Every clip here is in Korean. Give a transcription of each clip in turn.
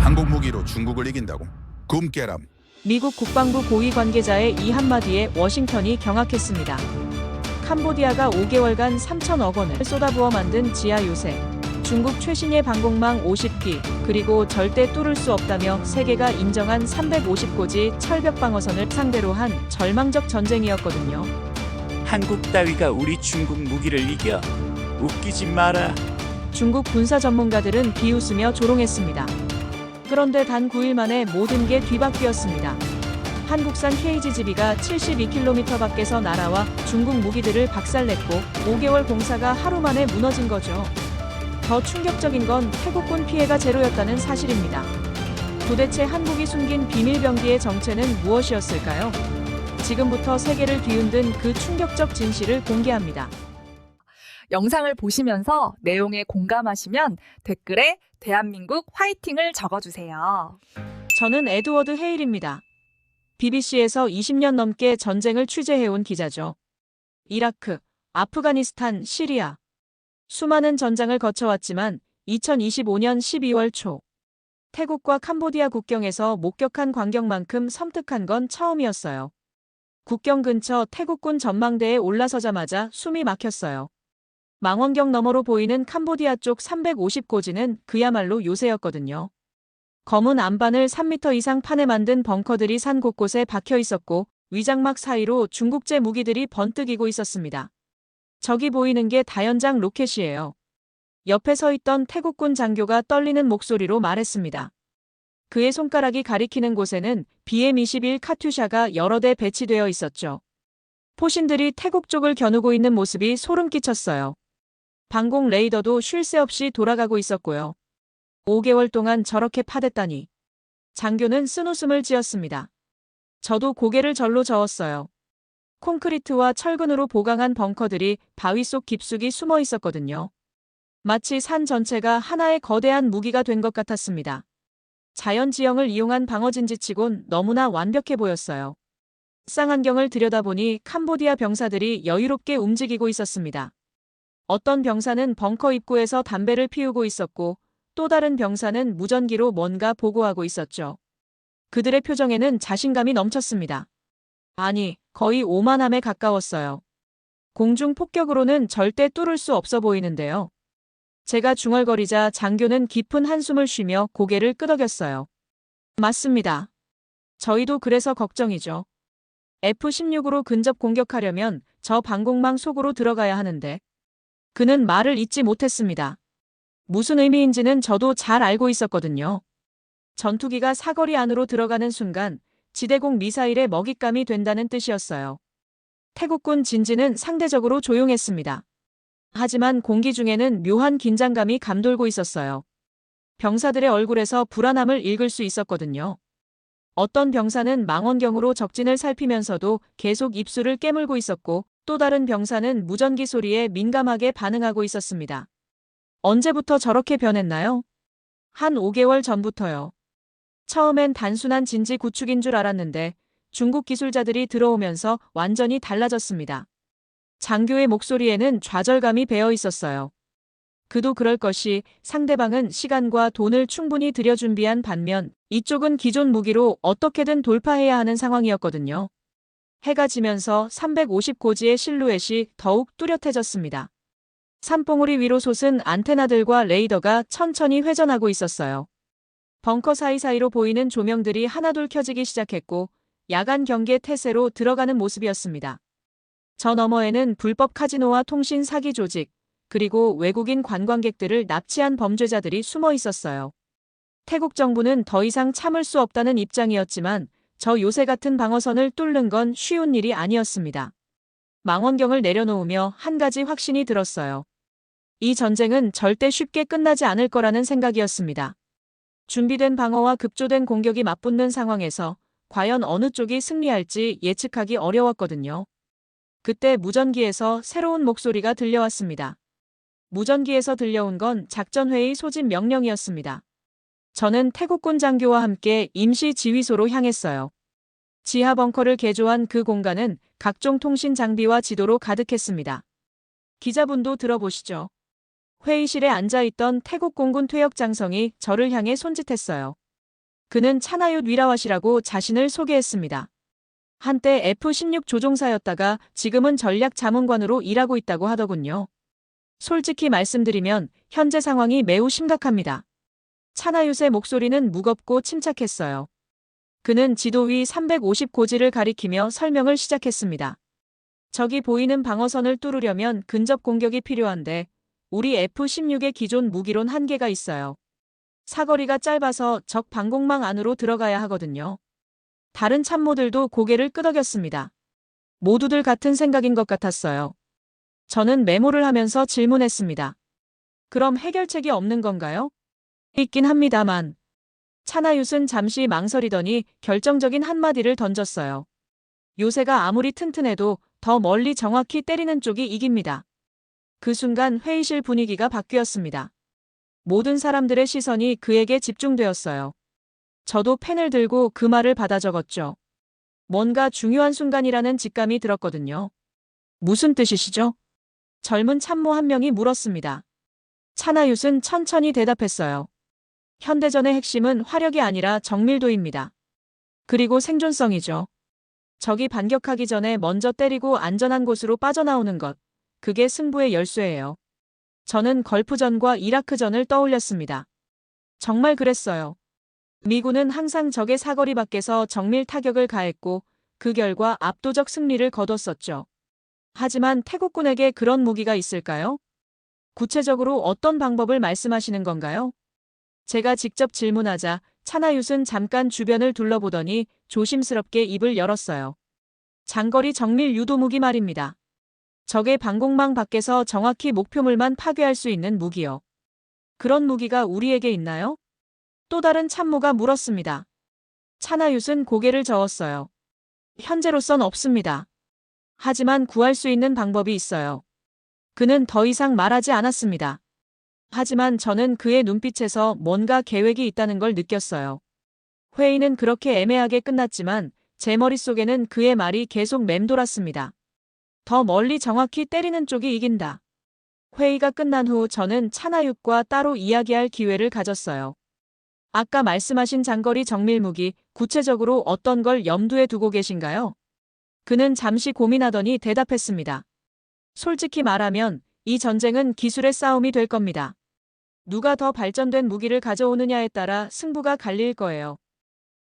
한국 무기로 중국을 이긴다고. 굼깨람. 미국 국방부 고위 관계자의 이 한마디에 워싱턴이 경악했습니다. 캄보디아가 5개월간 3천억 원을 쏟아부어 만든 지하 요새, 중국 최신의 방공망 50기, 그리고 절대 뚫을 수 없다며 세계가 인정한 350고지 철벽 방어선을 상대로 한 절망적 전쟁이었거든요. 한국 따위가 우리 중국 무기를 이겨? 웃기지 마라. 중국 군사 전문가들은 비웃으며 조롱했습니다. 그런데 단 9일 만에 모든 게 뒤바뀌었습니다. 한국산 KGGB가 72km 밖에서 날아와 중국 무기들을 박살냈고 5개월 공사가 하루 만에 무너진 거죠. 더 충격적인 건 태국군 피해가 제로였다는 사실입니다. 도대체 한국이 숨긴 비밀병기의 정체는 무엇이었을까요? 지금부터 세계를 뒤흔든 그 충격적 진실을 공개합니다. 영상을 보시면서 내용에 공감하시면 댓글에 대한민국 화이팅을 적어주세요. 저는 에드워드 헤일입니다. BBC에서 20년 넘게 전쟁을 취재해온 기자죠. 이라크, 아프가니스탄, 시리아. 수많은 전장을 거쳐왔지만 2025년 12월 초 태국과 캄보디아 국경에서 목격한 광경만큼 섬뜩한 건 처음이었어요. 국경 근처 태국군 전망대에 올라서자마자 숨이 막혔어요. 망원경 너머로 보이는 캄보디아 쪽 350고지는 그야말로 요새였거든요. 검은 안반을 3m 이상 판에 만든 벙커들이 산 곳곳에 박혀 있었고 위장막 사이로 중국제 무기들이 번뜩이고 있었습니다. 저기 보이는 게 다연장 로켓이에요. 옆에 서 있던 태국군 장교가 떨리는 목소리로 말했습니다. 그의 손가락이 가리키는 곳에는 BM-21 카투샤가 여러 대 배치되어 있었죠. 포신들이 태국 쪽을 겨누고 있는 모습이 소름 끼쳤어요. 방공 레이더도 쉴 새 없이 돌아가고 있었고요. 5개월 동안 저렇게 파댔다니. 장교는 쓴웃음을 지었습니다. 저도 고개를 절로 저었어요. 콘크리트와 철근으로 보강한 벙커들이 바위 속 깊숙이 숨어 있었거든요. 마치 산 전체가 하나의 거대한 무기가 된 것 같았습니다. 자연 지형을 이용한 방어진지치곤 너무나 완벽해 보였어요. 쌍안경을 들여다보니 캄보디아 병사들이 여유롭게 움직이고 있었습니다. 어떤 병사는 벙커 입구에서 담배를 피우고 있었고 또 다른 병사는 무전기로 뭔가 보고하고 있었죠. 그들의 표정에는 자신감이 넘쳤습니다. 아니, 거의 오만함에 가까웠어요. 공중 폭격으로는 절대 뚫을 수 없어 보이는데요. 제가 중얼거리자 장교는 깊은 한숨을 쉬며 고개를 끄덕였어요. 맞습니다. 저희도 그래서 걱정이죠. F-16으로 근접 공격하려면 저 방공망 속으로 들어가야 하는데. 그는 말을 잇지 못했습니다. 무슨 의미인지는 저도 잘 알고 있었거든요. 전투기가 사거리 안으로 들어가는 순간 지대공 미사일의 먹잇감이 된다는 뜻이었어요. 태국군 진지는 상대적으로 조용했습니다. 하지만 공기 중에는 묘한 긴장감이 감돌고 있었어요. 병사들의 얼굴에서 불안함을 읽을 수 있었거든요. 어떤 병사는 망원경으로 적진을 살피면서도 계속 입술을 깨물고 있었고 또 다른 병사는 무전기 소리에 민감하게 반응하고 있었습니다. 언제부터 저렇게 변했나요? 한 5개월 전부터요. 처음엔 단순한 진지 구축인 줄 알았는데 중국 기술자들이 들어오면서 완전히 달라졌습니다. 장교의 목소리에는 좌절감이 배어 있었어요. 그도 그럴 것이 상대방은 시간과 돈을 충분히 들여 준비한 반면 이쪽은 기존 무기로 어떻게든 돌파해야 하는 상황이었거든요. 해가 지면서 350고지의 실루엣이 더욱 뚜렷해졌습니다. 산봉우리 위로 솟은 안테나들과 레이더가 천천히 회전하고 있었어요. 벙커 사이사이로 보이는 조명들이 하나둘 켜지기 시작했고 야간 경계 태세로 들어가는 모습이었습니다. 저 너머에는 불법 카지노와 통신 사기 조직, 그리고 외국인 관광객들을 납치한 범죄자들이 숨어 있었어요. 태국 정부는 더 이상 참을 수 없다는 입장이었지만 저 요새 같은 방어선을 뚫는 건 쉬운 일이 아니었습니다. 망원경을 내려놓으며 한 가지 확신이 들었어요. 이 전쟁은 절대 쉽게 끝나지 않을 거라는 생각이었습니다. 준비된 방어와 급조된 공격이 맞붙는 상황에서 과연 어느 쪽이 승리할지 예측하기 어려웠거든요. 그때 무전기에서 새로운 목소리가 들려왔습니다. 무전기에서 들려온 건 작전회의 소집 명령이었습니다. 저는 태국군 장교와 함께 임시 지휘소로 향했어요. 지하 벙커를 개조한 그 공간은 각종 통신 장비와 지도로 가득했습니다. 기자분도 들어보시죠. 회의실에 앉아있던 태국 공군 퇴역 장성이 저를 향해 손짓했어요. 그는 차나윕 위라왓이라고 자신을 소개했습니다. 한때 F-16 조종사였다가 지금은 전략 자문관으로 일하고 있다고 하더군요. 솔직히 말씀드리면 현재 상황이 매우 심각합니다. 차나윕의 목소리는 무겁고 침착했어요. 그는 지도 위 350고지를 가리키며 설명을 시작했습니다. 저기 보이는 방어선을 뚫으려면 근접 공격이 필요한데 우리 F-16의 기존 무기론 한계가 있어요. 사거리가 짧아서 적 방공망 안으로 들어가야 하거든요. 다른 참모들도 고개를 끄덕였습니다. 모두들 같은 생각인 것 같았어요. 저는 메모를 하면서 질문했습니다. 그럼 해결책이 없는 건가요? 있긴 합니다만. 차나윕은 잠시 망설이더니 결정적인 한마디를 던졌어요. 요새가 아무리 튼튼해도 더 멀리 정확히 때리는 쪽이 이깁니다. 그 순간 회의실 분위기가 바뀌었습니다. 모든 사람들의 시선이 그에게 집중되었어요. 저도 펜을 들고 그 말을 받아 적었죠. 뭔가 중요한 순간이라는 직감이 들었거든요. 무슨 뜻이시죠? 젊은 참모 한 명이 물었습니다. 차나윕은 천천히 대답했어요. 현대전의 핵심은 화력이 아니라 정밀도입니다. 그리고 생존성이죠. 적이 반격하기 전에 먼저 때리고 안전한 곳으로 빠져나오는 것. 그게 승부의 열쇠예요. 저는 걸프전과 이라크전을 떠올렸습니다. 정말 그랬어요. 미군은 항상 적의 사거리 밖에서 정밀 타격을 가했고 그 결과 압도적 승리를 거뒀었죠. 하지만 태국군에게 그런 무기가 있을까요? 구체적으로 어떤 방법을 말씀하시는 건가요? 제가 직접 질문하자 차나윕은 잠깐 주변을 둘러보더니 조심스럽게 입을 열었어요. 장거리 정밀 유도무기 말입니다. 적의 방공망 밖에서 정확히 목표물만 파괴할 수 있는 무기요. 그런 무기가 우리에게 있나요? 또 다른 참모가 물었습니다. 차나윕은 고개를 저었어요. 현재로선 없습니다. 하지만 구할 수 있는 방법이 있어요. 그는 더 이상 말하지 않았습니다. 하지만 저는 그의 눈빛에서 뭔가 계획이 있다는 걸 느꼈어요. 회의는 그렇게 애매하게 끝났지만 제 머릿속에는 그의 말이 계속 맴돌았습니다. 더 멀리 정확히 때리는 쪽이 이긴다. 회의가 끝난 후 저는 차나윕과 따로 이야기할 기회를 가졌어요. 아까 말씀하신 장거리 정밀무기, 구체적으로 어떤 걸 염두에 두고 계신가요? 그는 잠시 고민하더니 대답했습니다. 솔직히 말하면 이 전쟁은 기술의 싸움이 될 겁니다. 누가 더 발전된 무기를 가져오느냐에 따라 승부가 갈릴 거예요.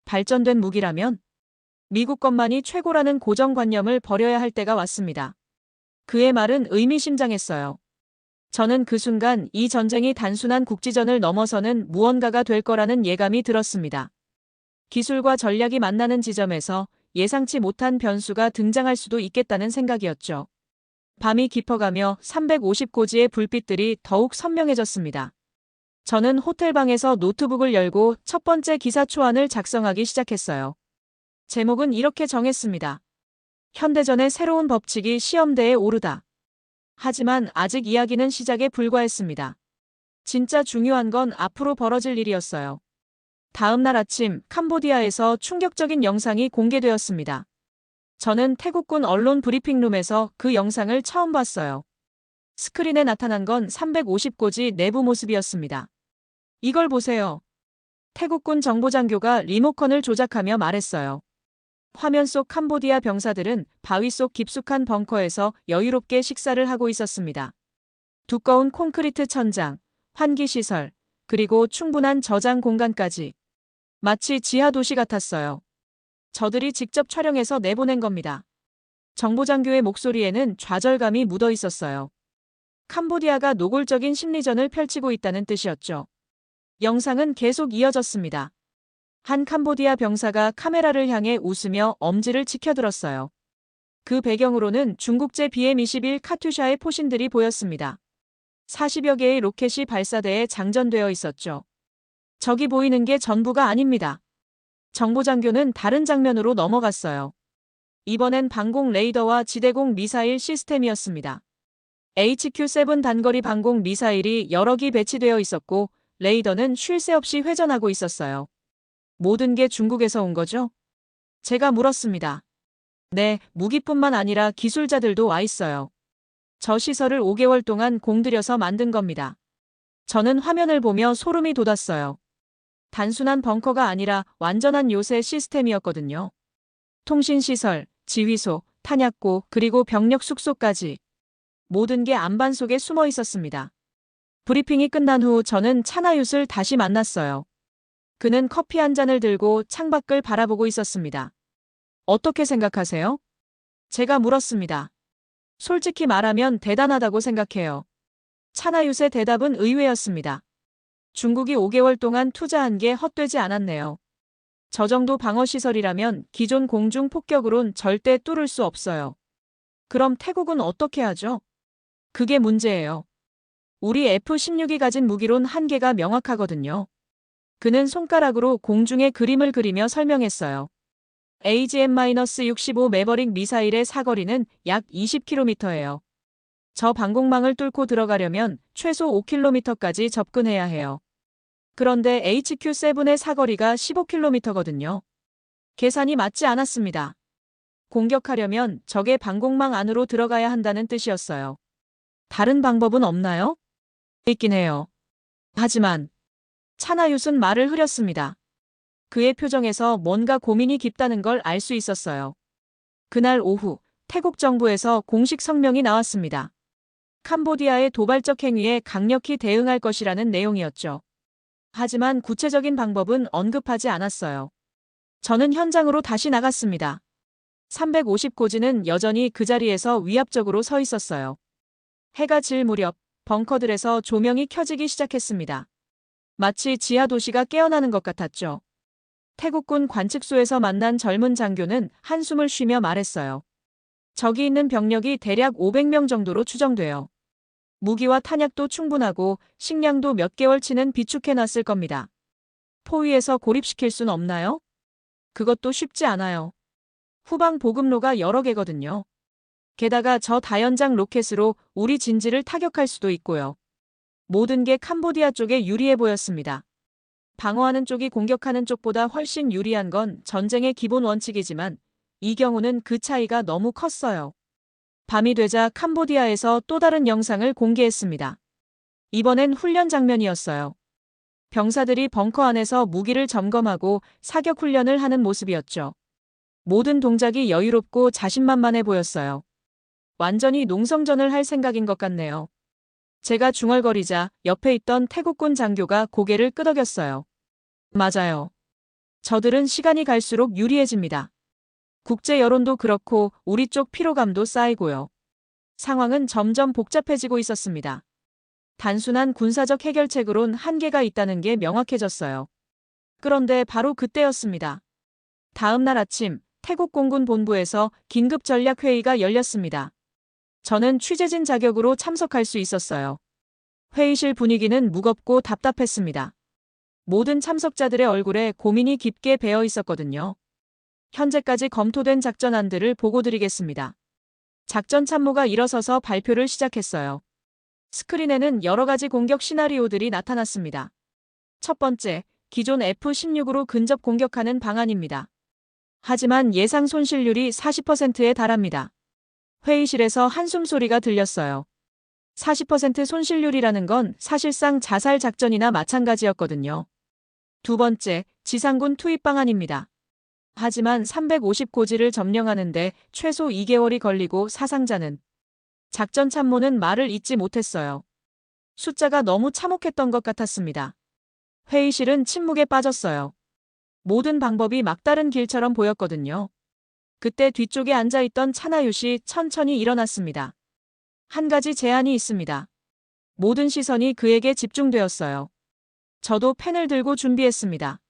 발전된 무기라면? 미국 것만이 최고라는 고정관념을 버려야 할 때가 왔습니다. 그의 말은 의미심장했어요. 저는 그 순간 이 전쟁이 단순한 국지전을 넘어서는 무언가가 될 거라는 예감이 들었습니다. 기술과 전략이 만나는 지점에서 예상치 못한 변수가 등장할 수도 있겠다는 생각이었죠. 밤이 깊어가며 350고지의 불빛들이 더욱 선명해졌습니다. 저는 호텔방에서 노트북을 열고 첫 번째 기사 초안을 작성하기 시작했어요. 제목은 이렇게 정했습니다. 현대전의 새로운 법칙이 시험대에 오르다. 하지만 아직 이야기는 시작에 불과했습니다. 진짜 중요한 건 앞으로 벌어질 일이었어요. 다음 날 아침 캄보디아에서 충격적인 영상이 공개되었습니다. 저는 태국군 언론 브리핑룸에서 그 영상을 처음 봤어요. 스크린에 나타난 건 350고지 내부 모습이었습니다. 이걸 보세요. 태국군 정보장교가 리모컨을 조작하며 말했어요. 화면 속 캄보디아 병사들은 바위 속 깊숙한 벙커에서 여유롭게 식사를 하고 있었습니다. 두꺼운 콘크리트 천장, 환기시설, 그리고 충분한 저장 공간까지. 마치 지하 도시 같았어요. 저들이 직접 촬영해서 내보낸 겁니다. 정보장교의 목소리에는 좌절감이 묻어 있었어요. 캄보디아가 노골적인 심리전을 펼치고 있다는 뜻이었죠. 영상은 계속 이어졌습니다. 한 캄보디아 병사가 카메라를 향해 웃으며 엄지를 치켜들었어요. 그 배경으로는 중국제 BM-21 카투샤의 포신들이 보였습니다. 40여 개의 로켓이 발사대에 장전되어 있었죠. 저기 보이는 게 전부가 아닙니다. 정보장교는 다른 장면으로 넘어갔어요. 이번엔 방공 레이더와 지대공 미사일 시스템이었습니다. HQ-7 단거리 방공 미사일이 여러 기 배치되어 있었고 레이더는 쉴 새 없이 회전하고 있었어요. 모든 게 중국에서 온 거죠? 제가 물었습니다. 네, 무기뿐만 아니라 기술자들도 와 있어요. 저 시설을 5개월 동안 공들여서 만든 겁니다. 저는 화면을 보며 소름이 돋았어요. 단순한 벙커가 아니라 완전한 요새 시스템이었거든요. 통신시설, 지휘소, 탄약고, 그리고 병력 숙소까지. 모든 게 안반 속에 숨어 있었습니다. 브리핑이 끝난 후 저는 차나윕을 다시 만났어요. 그는 커피 한 잔을 들고 창밖을 바라보고 있었습니다. 어떻게 생각하세요? 제가 물었습니다. 솔직히 말하면 대단하다고 생각해요. 차나윕의 대답은 의외였습니다. 중국이 5개월 동안 투자한 게 헛되지 않았네요. 저 정도 방어시설이라면 기존 공중 폭격으론 절대 뚫을 수 없어요. 그럼 태국은 어떻게 하죠? 그게 문제예요. 우리 F-16이 가진 무기론 한계가 명확하거든요. 그는 손가락으로 공중에 그림을 그리며 설명했어요. AGM-65 매버릭 미사일의 사거리는 약 20km예요. 저 방공망을 뚫고 들어가려면 최소 5km까지 접근해야 해요. 그런데 HQ-7의 사거리가 15km거든요. 계산이 맞지 않았습니다. 공격하려면 적의 방공망 안으로 들어가야 한다는 뜻이었어요. 다른 방법은 없나요? 있긴 해요. 하지만 차나윕은 말을 흐렸습니다. 그의 표정에서 뭔가 고민이 깊다는 걸 알 수 있었어요. 그날 오후 태국 정부에서 공식 성명이 나왔습니다. 캄보디아의 도발적 행위에 강력히 대응할 것이라는 내용이었죠. 하지만 구체적인 방법은 언급하지 않았어요. 저는 현장으로 다시 나갔습니다. 350고지는 여전히 그 자리에서 위압적으로 서 있었어요. 해가 질 무렵 벙커들에서 조명이 켜지기 시작했습니다. 마치 지하 도시가 깨어나는 것 같았죠. 태국군 관측소에서 만난 젊은 장교는 한숨을 쉬며 말했어요. 적이 있는 병력이 대략 500명 정도로 추정돼요. 무기와 탄약도 충분하고 식량도 몇 개월치는 비축해놨을 겁니다. 포위에서 고립시킬 순 없나요? 그것도 쉽지 않아요. 후방 보급로가 여러 개거든요. 게다가 저 다연장 로켓으로 우리 진지를 타격할 수도 있고요. 모든 게 캄보디아 쪽에 유리해 보였습니다. 방어하는 쪽이 공격하는 쪽보다 훨씬 유리한 건 전쟁의 기본 원칙이지만 이 경우는 그 차이가 너무 컸어요. 밤이 되자 캄보디아에서 또 다른 영상을 공개했습니다. 이번엔 훈련 장면이었어요. 병사들이 벙커 안에서 무기를 점검하고 사격 훈련을 하는 모습이었죠. 모든 동작이 여유롭고 자신만만해 보였어요. 완전히 농성전을 할 생각인 것 같네요. 제가 중얼거리자 옆에 있던 태국군 장교가 고개를 끄덕였어요. 맞아요. 저들은 시간이 갈수록 유리해집니다. 국제 여론도 그렇고 우리 쪽 피로감도 쌓이고요. 상황은 점점 복잡해지고 있었습니다. 단순한 군사적 해결책으론 한계가 있다는 게 명확해졌어요. 그런데 바로 그때였습니다. 다음 날 아침 태국 공군 본부에서 긴급 전략 회의가 열렸습니다. 저는 취재진 자격으로 참석할 수 있었어요. 회의실 분위기는 무겁고 답답했습니다. 모든 참석자들의 얼굴에 고민이 깊게 배어 있었거든요. 현재까지 검토된 작전안들을 보고드리겠습니다. 작전 참모가 일어서서 발표를 시작했어요. 스크린에는 여러 가지 공격 시나리오들이 나타났습니다. 첫 번째, 기존 F-16으로 근접 공격하는 방안입니다. 하지만 예상 손실률이 40%에 달합니다. 회의실에서 한숨 소리가 들렸어요. 40% 손실률이라는 건 사실상 자살 작전이나 마찬가지였거든요. 두 번째, 지상군 투입 방안입니다. 하지만 350고지를 점령하는데 최소 2개월이 걸리고 사상자는 작전 참모는 말을 잇지 못했어요. 숫자가 너무 참혹했던 것 같았습니다. 회의실은 침묵에 빠졌어요. 모든 방법이 막다른 길처럼 보였거든요. 그때 뒤쪽에 앉아있던 차나윕이 천천히 일어났습니다. 한 가지 제안이 있습니다. 모든 시선이 그에게 집중되었어요. 저도 펜을 들고 준비했습니다.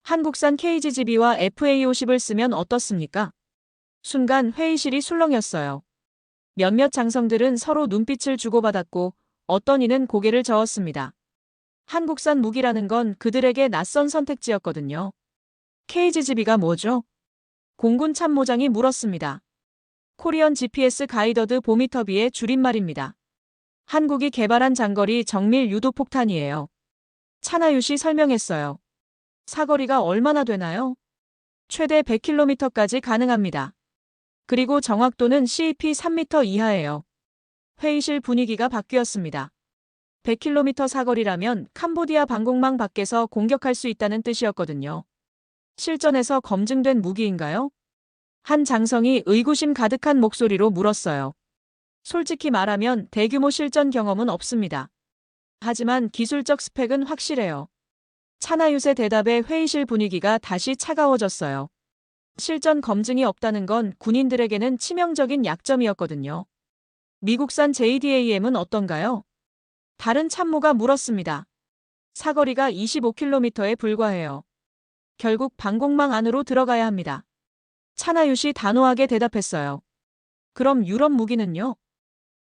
한국산 KGGB와 FA-50을 쓰면 어떻습니까? 순간 회의실이 술렁였어요. 몇몇 장성들은 서로 눈빛을 주고받았고 어떤 이는 고개를 저었습니다. 한국산 무기라는 건 그들에게 낯선 선택지였거든요. KGGB가 뭐죠? 공군 참모장이 물었습니다. 코리언 GPS 가이더드 보미터비의 줄임말입니다. 한국이 개발한 장거리 정밀 유도 폭탄이에요. 차나윕이 설명했어요. 사거리가 얼마나 되나요? 최대 100km까지 가능합니다. 그리고 정확도는 CEP 3m 이하예요. 회의실 분위기가 바뀌었습니다. 100km 사거리라면 캄보디아 방공망 밖에서 공격할 수 있다는 뜻이었거든요. 실전에서 검증된 무기인가요? 한 장성이 의구심 가득한 목소리로 물었어요. 솔직히 말하면 대규모 실전 경험은 없습니다. 하지만 기술적 스펙은 확실해요. 차나윕의 대답에 회의실 분위기가 다시 차가워졌어요. 실전 검증이 없다는 건 군인들에게는 치명적인 약점이었거든요. 미국산 JDAM은 어떤가요? 다른 참모가 물었습니다. 사거리가 25km에 불과해요. 결국 방공망 안으로 들어가야 합니다. 차나윕이 단호하게 대답했어요. 그럼 유럽 무기는요?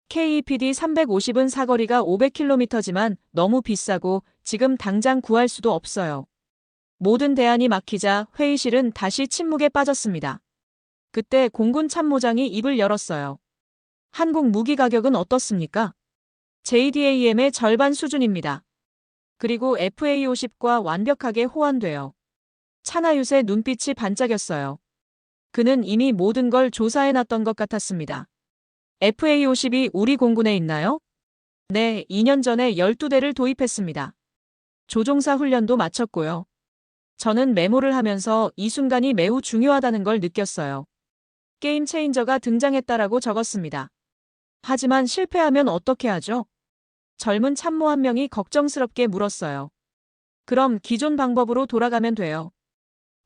KEPD 350은 사거리가 500km지만 너무 비싸고 지금 당장 구할 수도 없어요. 모든 대안이 막히자 회의실은 다시 침묵에 빠졌습니다. 그때 공군 참모장이 입을 열었어요. 한국 무기 가격은 어떻습니까? JDAM의 절반 수준입니다. 그리고 FA50과 완벽하게 호환돼요. 차나윕의 눈빛이 반짝였어요. 그는 이미 모든 걸 조사해놨던 것 같았습니다. FA50이 우리 공군에 있나요? 네, 2년 전에 12대를 도입했습니다. 조종사 훈련도 마쳤고요. 저는 메모를 하면서 이 순간이 매우 중요하다는 걸 느꼈어요. 게임 체인저가 등장했다라고 적었습니다. 하지만 실패하면 어떻게 하죠? 젊은 참모 한 명이 걱정스럽게 물었어요. 그럼 기존 방법으로 돌아가면 돼요.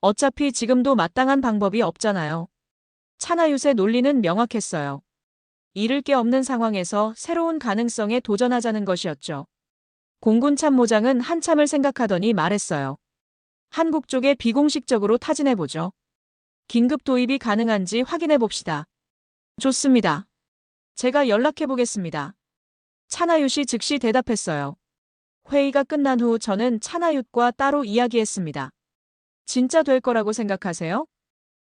어차피 지금도 마땅한 방법이 없잖아요. 차나윕의 논리는 명확했어요. 잃을 게 없는 상황에서 새로운 가능성에 도전하자는 것이었죠. 공군 참모장은 한참을 생각하더니 말했어요. 한국 쪽에 비공식적으로 타진해보죠. 긴급 도입이 가능한지 확인해봅시다. 좋습니다. 제가 연락해보겠습니다. 차나윕이 즉시 대답했어요. 회의가 끝난 후 저는 차나윕과 따로 이야기했습니다. 진짜 될 거라고 생각하세요?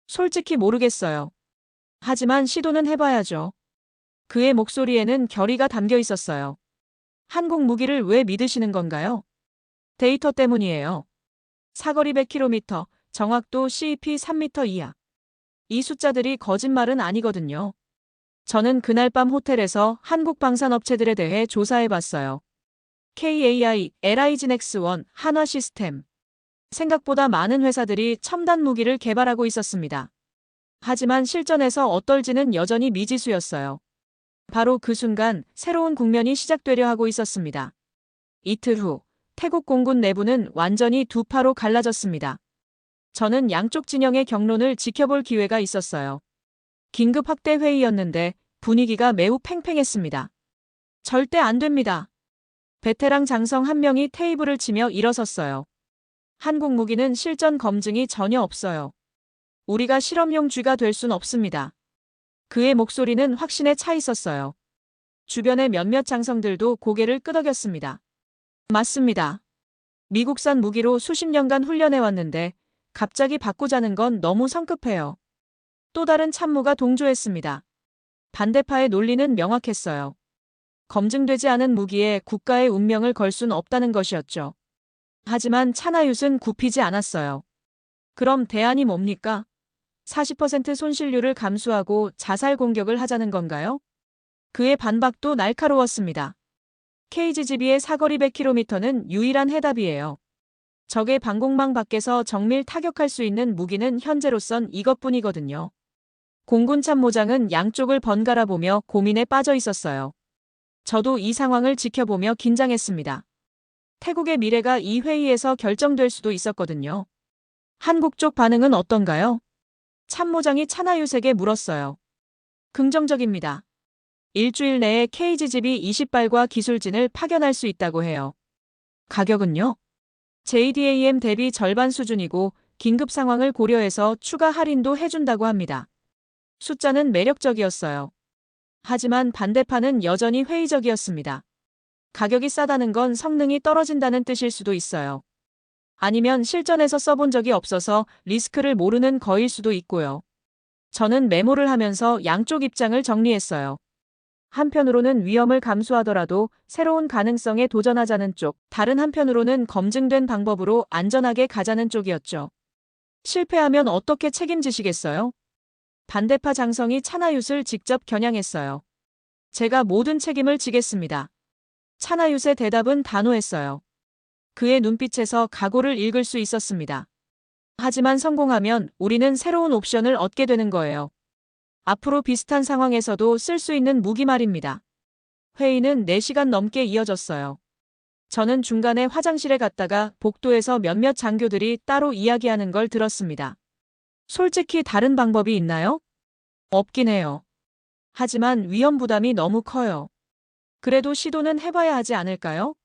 솔직히 모르겠어요. 하지만 시도는 해봐야죠. 그의 목소리에는 결의가 담겨 있었어요. 한국 무기를 왜 믿으시는 건가요? 데이터 때문이에요. 사거리 100km, 정확도 CEP 3m 이하. 이 숫자들이 거짓말은 아니거든요. 저는 그날 밤 호텔에서 한국 방산업체들에 대해 조사해봤어요. KAI, LIGNX1, 한화시스템. 생각보다 많은 회사들이 첨단 무기를 개발하고 있었습니다. 하지만 실전에서 어떨지는 여전히 미지수였어요. 바로 그 순간 새로운 국면이 시작되려 하고 있었습니다. 이틀 후 태국 공군 내부는 완전히 두 파로 갈라졌습니다. 저는 양쪽 진영의 경론을 지켜볼 기회가 있었어요. 긴급 확대 회의였는데 분위기가 매우 팽팽했습니다. 절대 안 됩니다. 베테랑 장성 한 명이 테이블을 치며 일어섰어요. 한국 무기는 실전 검증이 전혀 없어요. 우리가 실험용 쥐가 될 순 없습니다. 그의 목소리는 확신에 차 있었어요. 주변의 몇몇 장성들도 고개를 끄덕였습니다. 맞습니다. 미국산 무기로 수십 년간 훈련해왔는데 갑자기 바꾸자는 건 너무 성급해요. 또 다른 참모가 동조했습니다. 반대파의 논리는 명확했어요. 검증되지 않은 무기에 국가의 운명을 걸 순 없다는 것이었죠. 하지만 차나윕은 굽히지 않았어요. 그럼 대안이 뭡니까? 40% 손실률을 감수하고 자살 공격을 하자는 건가요? 그의 반박도 날카로웠습니다. KGB의 사거리 100km는 유일한 해답이에요. 적의 방공망 밖에서 정밀 타격할 수 있는 무기는 현재로선 이것뿐이거든요. 공군 참모장은 양쪽을 번갈아 보며 고민에 빠져 있었어요. 저도 이 상황을 지켜보며 긴장했습니다. 태국의 미래가 이 회의에서 결정될 수도 있었거든요. 한국 쪽 반응은 어떤가요? 참모장이 차나윕에게 물었어요. 긍정적입니다. 일주일 내에 KGB 20발과 기술진을 파견할 수 있다고 해요. 가격은요? JDAM 대비 절반 수준이고 긴급 상황을 고려해서 추가 할인도 해준다고 합니다. 숫자는 매력적이었어요. 하지만 반대파는 여전히 회의적이었습니다. 가격이 싸다는 건 성능이 떨어진다는 뜻일 수도 있어요. 아니면 실전에서 써본 적이 없어서 리스크를 모르는 거일 수도 있고요. 저는 메모를 하면서 양쪽 입장을 정리했어요. 한편으로는 위험을 감수하더라도 새로운 가능성에 도전하자는 쪽, 다른 한편으로는 검증된 방법으로 안전하게 가자는 쪽이었죠. 실패하면 어떻게 책임지시겠어요? 반대파 장성이 차나윕을 직접 겨냥했어요. 제가 모든 책임을 지겠습니다. 차나윕의 대답은 단호했어요. 그의 눈빛에서 각오를 읽을 수 있었습니다. 하지만 성공하면 우리는 새로운 옵션을 얻게 되는 거예요. 앞으로 비슷한 상황에서도 쓸 수 있는 무기 말입니다. 회의는 4시간 넘게 이어졌어요. 저는 중간에 화장실에 갔다가 복도에서 몇몇 장교들이 따로 이야기하는 걸 들었습니다. 솔직히 다른 방법이 있나요? 없긴 해요. 하지만 위험 부담이 너무 커요. 그래도 시도는 해봐야 하지 않을까요?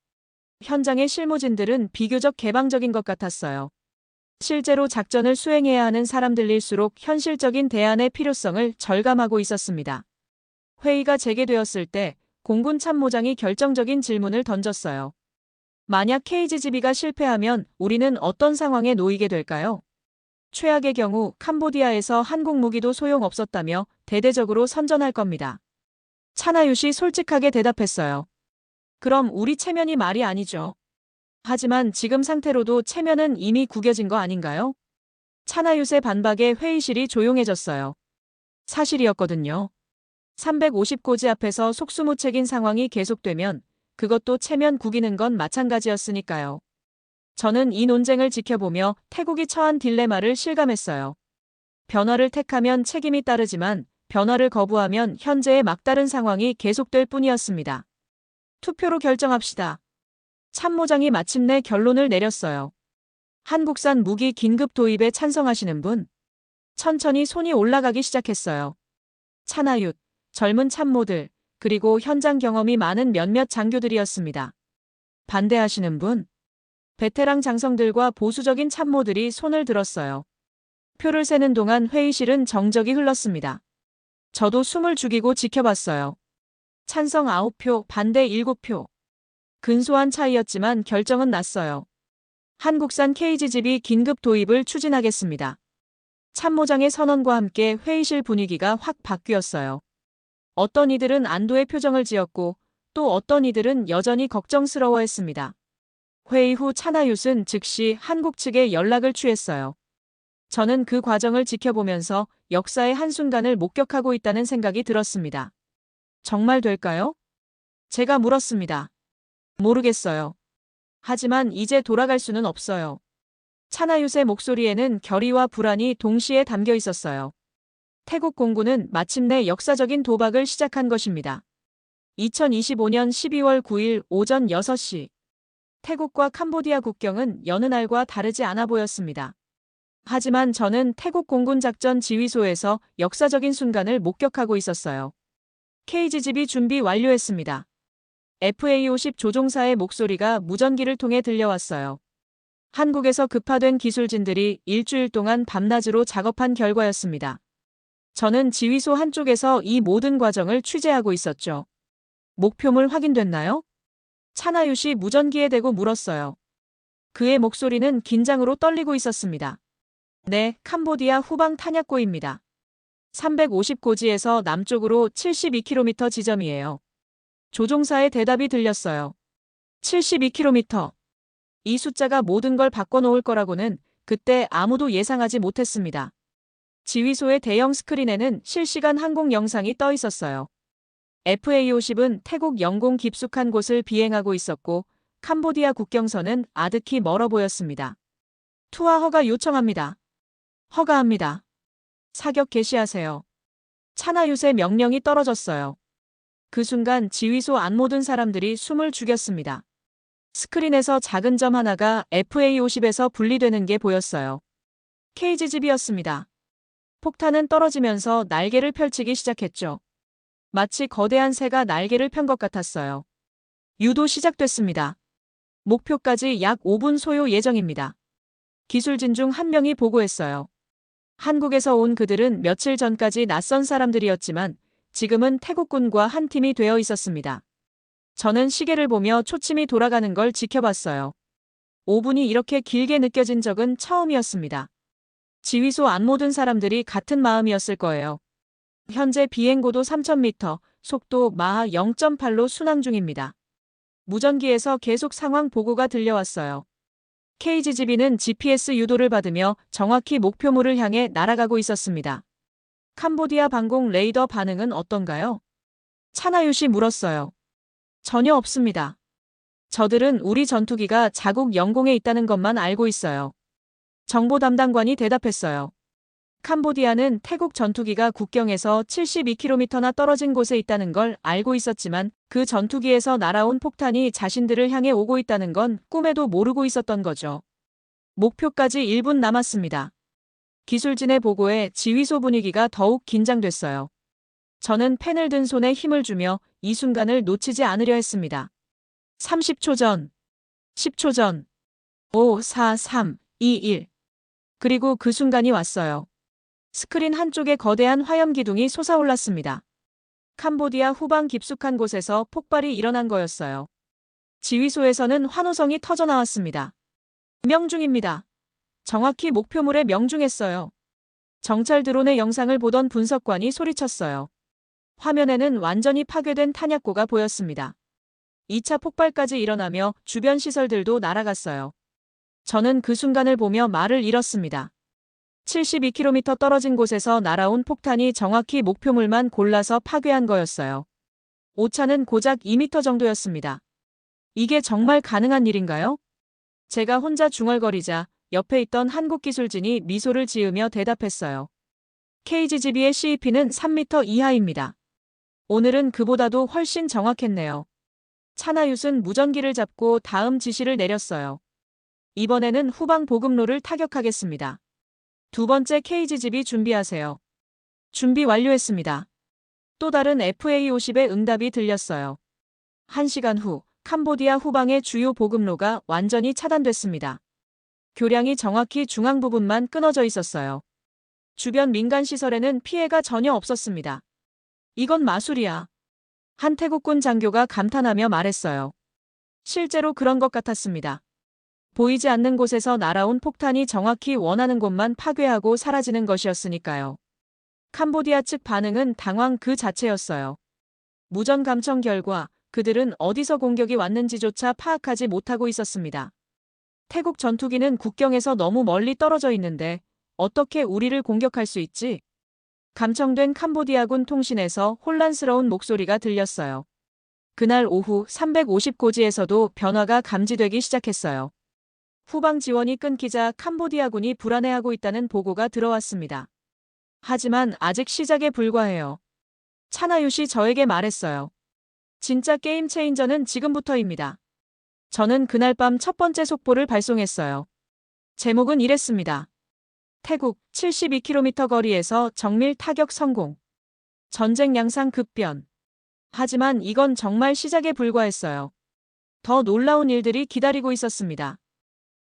현장의 실무진들은 비교적 개방적인 것 같았어요. 실제로 작전을 수행해야 하는 사람들일수록 현실적인 대안의 필요성을 절감하고 있었습니다. 회의가 재개되었을 때 공군 참모장이 결정적인 질문을 던졌어요. 만약 KGB가 실패하면 우리는 어떤 상황에 놓이게 될까요? 최악의 경우 캄보디아에서 한국 무기도 소용없었다며 대대적으로 선전할 겁니다. 차나윕이 솔직하게 대답했어요. 그럼 우리 체면이 말이 아니죠. 하지만 지금 상태로도 체면은 이미 구겨진 거 아닌가요? 차나윕의 반박에 회의실이 조용해졌어요. 사실이었거든요. 350고지 앞에서 속수무책인 상황이 계속되면 그것도 체면 구기는 건 마찬가지였으니까요. 저는 이 논쟁을 지켜보며 태국이 처한 딜레마를 실감했어요. 변화를 택하면 책임이 따르지만 변화를 거부하면 현재의 막다른 상황이 계속될 뿐이었습니다. 투표로 결정합시다. 참모장이 마침내 결론을 내렸어요. 한국산 무기 긴급 도입에 찬성하시는 분? 천천히 손이 올라가기 시작했어요. 차나윕, 젊은 참모들, 그리고 현장 경험이 많은 몇몇 장교들이었습니다. 반대하시는 분? 베테랑 장성들과 보수적인 참모들이 손을 들었어요. 표를 세는 동안 회의실은 정적이 흘렀습니다. 저도 숨을 죽이고 지켜봤어요. 찬성 9표, 반대 7표. 근소한 차이였지만 결정은 났어요. 한국산 KGB 긴급 도입을 추진하겠습니다. 참모장의 선언과 함께 회의실 분위기가 확 바뀌었어요. 어떤 이들은 안도의 표정을 지었고 또 어떤 이들은 여전히 걱정스러워했습니다. 회의 후 차나윕은 즉시 한국 측에 연락을 취했어요. 저는 그 과정을 지켜보면서 역사의 한순간을 목격하고 있다는 생각이 들었습니다. 정말 될까요? 제가 물었습니다. 모르겠어요. 하지만 이제 돌아갈 수는 없어요. 차나윕의 목소리에는 결의와 불안이 동시에 담겨 있었어요. 태국 공군은 마침내 역사적인 도박을 시작한 것입니다. 2025년 12월 9일 오전 6시. 태국과 캄보디아 국경은 여느 날과 다르지 않아 보였습니다. 하지만 저는 태국 공군 작전 지휘소에서 역사적인 순간을 목격하고 있었어요. KGB 준비 완료했습니다. FA-50 조종사의 목소리가 무전기를 통해 들려왔어요. 한국에서 급파된 기술진들이 일주일 동안 밤낮으로 작업한 결과였습니다. 저는 지휘소 한쪽에서 이 모든 과정을 취재하고 있었죠. 목표물 확인됐나요? 차나윕이 무전기에 대고 물었어요. 그의 목소리는 긴장으로 떨리고 있었습니다. 네, 캄보디아 후방 탄약고입니다. 350고지에서 남쪽으로 72km 지점이에요. 조종사의 대답이 들렸어요. 72km. 이 숫자가 모든 걸 바꿔놓을 거라고는 그때 아무도 예상하지 못했습니다. 지휘소의 대형 스크린에는 실시간 항공 영상이 떠 있었어요. FA-50은 태국 영공 깊숙한 곳을 비행하고 있었고 캄보디아 국경선은 아득히 멀어 보였습니다. 투하 허가 요청합니다. 허가합니다. 사격 개시하세요. 차나윕의 명령이 떨어졌어요. 그 순간 지휘소 안 모든 사람들이 숨을 죽였습니다. 스크린에서 작은 점 하나가 FA-50에서 분리되는 게 보였어요. KGB였습니다. 폭탄은 떨어지면서 날개를 펼치기 시작했죠. 마치 거대한 새가 날개를 편 것 같았어요. 유도 시작됐습니다. 목표까지 약 5분 소요 예정입니다. 기술진 중 한 명이 보고했어요. 한국에서 온 그들은 며칠 전까지 낯선 사람들이었지만 지금은 태국군과 한 팀이 되어 있었습니다. 저는 시계를 보며 초침이 돌아가는 걸 지켜봤어요. 5분이 이렇게 길게 느껴진 적은 처음이었습니다. 지휘소 안 모든 사람들이 같은 마음이었을 거예요. 현재 비행고도 3000m, 속도 마하 0.8로 순항 중입니다. 무전기에서 계속 상황 보고가 들려왔어요. KGB는 GPS 유도를 받으며 정확히 목표물을 향해 날아가고 있었습니다. 캄보디아 방공 레이더 반응은 어떤가요? 차나윕이 물었어요. 전혀 없습니다. 저들은 우리 전투기가 자국 영공에 있다는 것만 알고 있어요. 정보 담당관이 대답했어요. 캄보디아는 태국 전투기가 국경에서 72km나 떨어진 곳에 있다는 걸 알고 있었지만 그 전투기에서 날아온 폭탄이 자신들을 향해 오고 있다는 건 꿈에도 모르고 있었던 거죠. 목표까지 1분 남았습니다. 기술진의 보고에 지휘소 분위기가 더욱 긴장됐어요. 저는 펜을 든 손에 힘을 주며 이 순간을 놓치지 않으려 했습니다. 30초 전, 10초 전, 5, 4, 3, 2, 1. 그리고 그 순간이 왔어요. 스크린 한쪽에 거대한 화염 기둥이 솟아올랐습니다. 캄보디아 후방 깊숙한 곳에서 폭발이 일어난 거였어요. 지휘소에서는 환호성이 터져 나왔습니다. 명중입니다. 정확히 목표물에 명중했어요. 정찰 드론의 영상을 보던 분석관이 소리쳤어요. 화면에는 완전히 파괴된 탄약고가 보였습니다. 2차 폭발까지 일어나며 주변 시설들도 날아갔어요. 저는 그 순간을 보며 말을 잃었습니다. 72km 떨어진 곳에서 날아온 폭탄이 정확히 목표물만 골라서 파괴한 거였어요. 오차는 고작 2m 정도였습니다. 이게 정말 가능한 일인가요? 제가 혼자 중얼거리자 옆에 있던 한국 기술진이 미소를 지으며 대답했어요. KGGB의 CEP는 3m 이하입니다. 오늘은 그보다도 훨씬 정확했네요. 차나윕은 무전기를 잡고 다음 지시를 내렸어요. 이번에는 후방 보급로를 타격하겠습니다. 두 번째 KGGB 준비하세요. 준비 완료했습니다. 또 다른 FA-50의 응답이 들렸어요. 1시간 후 캄보디아 후방의 주요 보급로가 완전히 차단됐습니다. 교량이 정확히 중앙 부분만 끊어져 있었어요. 주변 민간 시설에는 피해가 전혀 없었습니다. 이건 마술이야. 한 태국군 장교가 감탄하며 말했어요. 실제로 그런 것 같았습니다. 보이지 않는 곳에서 날아온 폭탄이 정확히 원하는 곳만 파괴하고 사라지는 것이었으니까요. 캄보디아 측 반응은 당황 그 자체였어요. 무전 감청 결과 그들은 어디서 공격이 왔는지조차 파악하지 못하고 있었습니다. 태국 전투기는 국경에서 너무 멀리 떨어져 있는데 어떻게 우리를 공격할 수 있지? 감청된 캄보디아군 통신에서 혼란스러운 목소리가 들렸어요. 그날 오후 350고지에서도 변화가 감지되기 시작했어요. 후방 지원이 끊기자 캄보디아군이 불안해하고 있다는 보고가 들어왔습니다. 하지만 아직 시작에 불과해요. 차나윕이 저에게 말했어요. 진짜 게임 체인저는 지금부터입니다. 저는 그날 밤 첫 번째 속보를 발송했어요. 제목은 이랬습니다. 태국 72km 거리에서 정밀 타격 성공. 전쟁 양상 급변. 하지만 이건 정말 시작에 불과했어요. 더 놀라운 일들이 기다리고 있었습니다.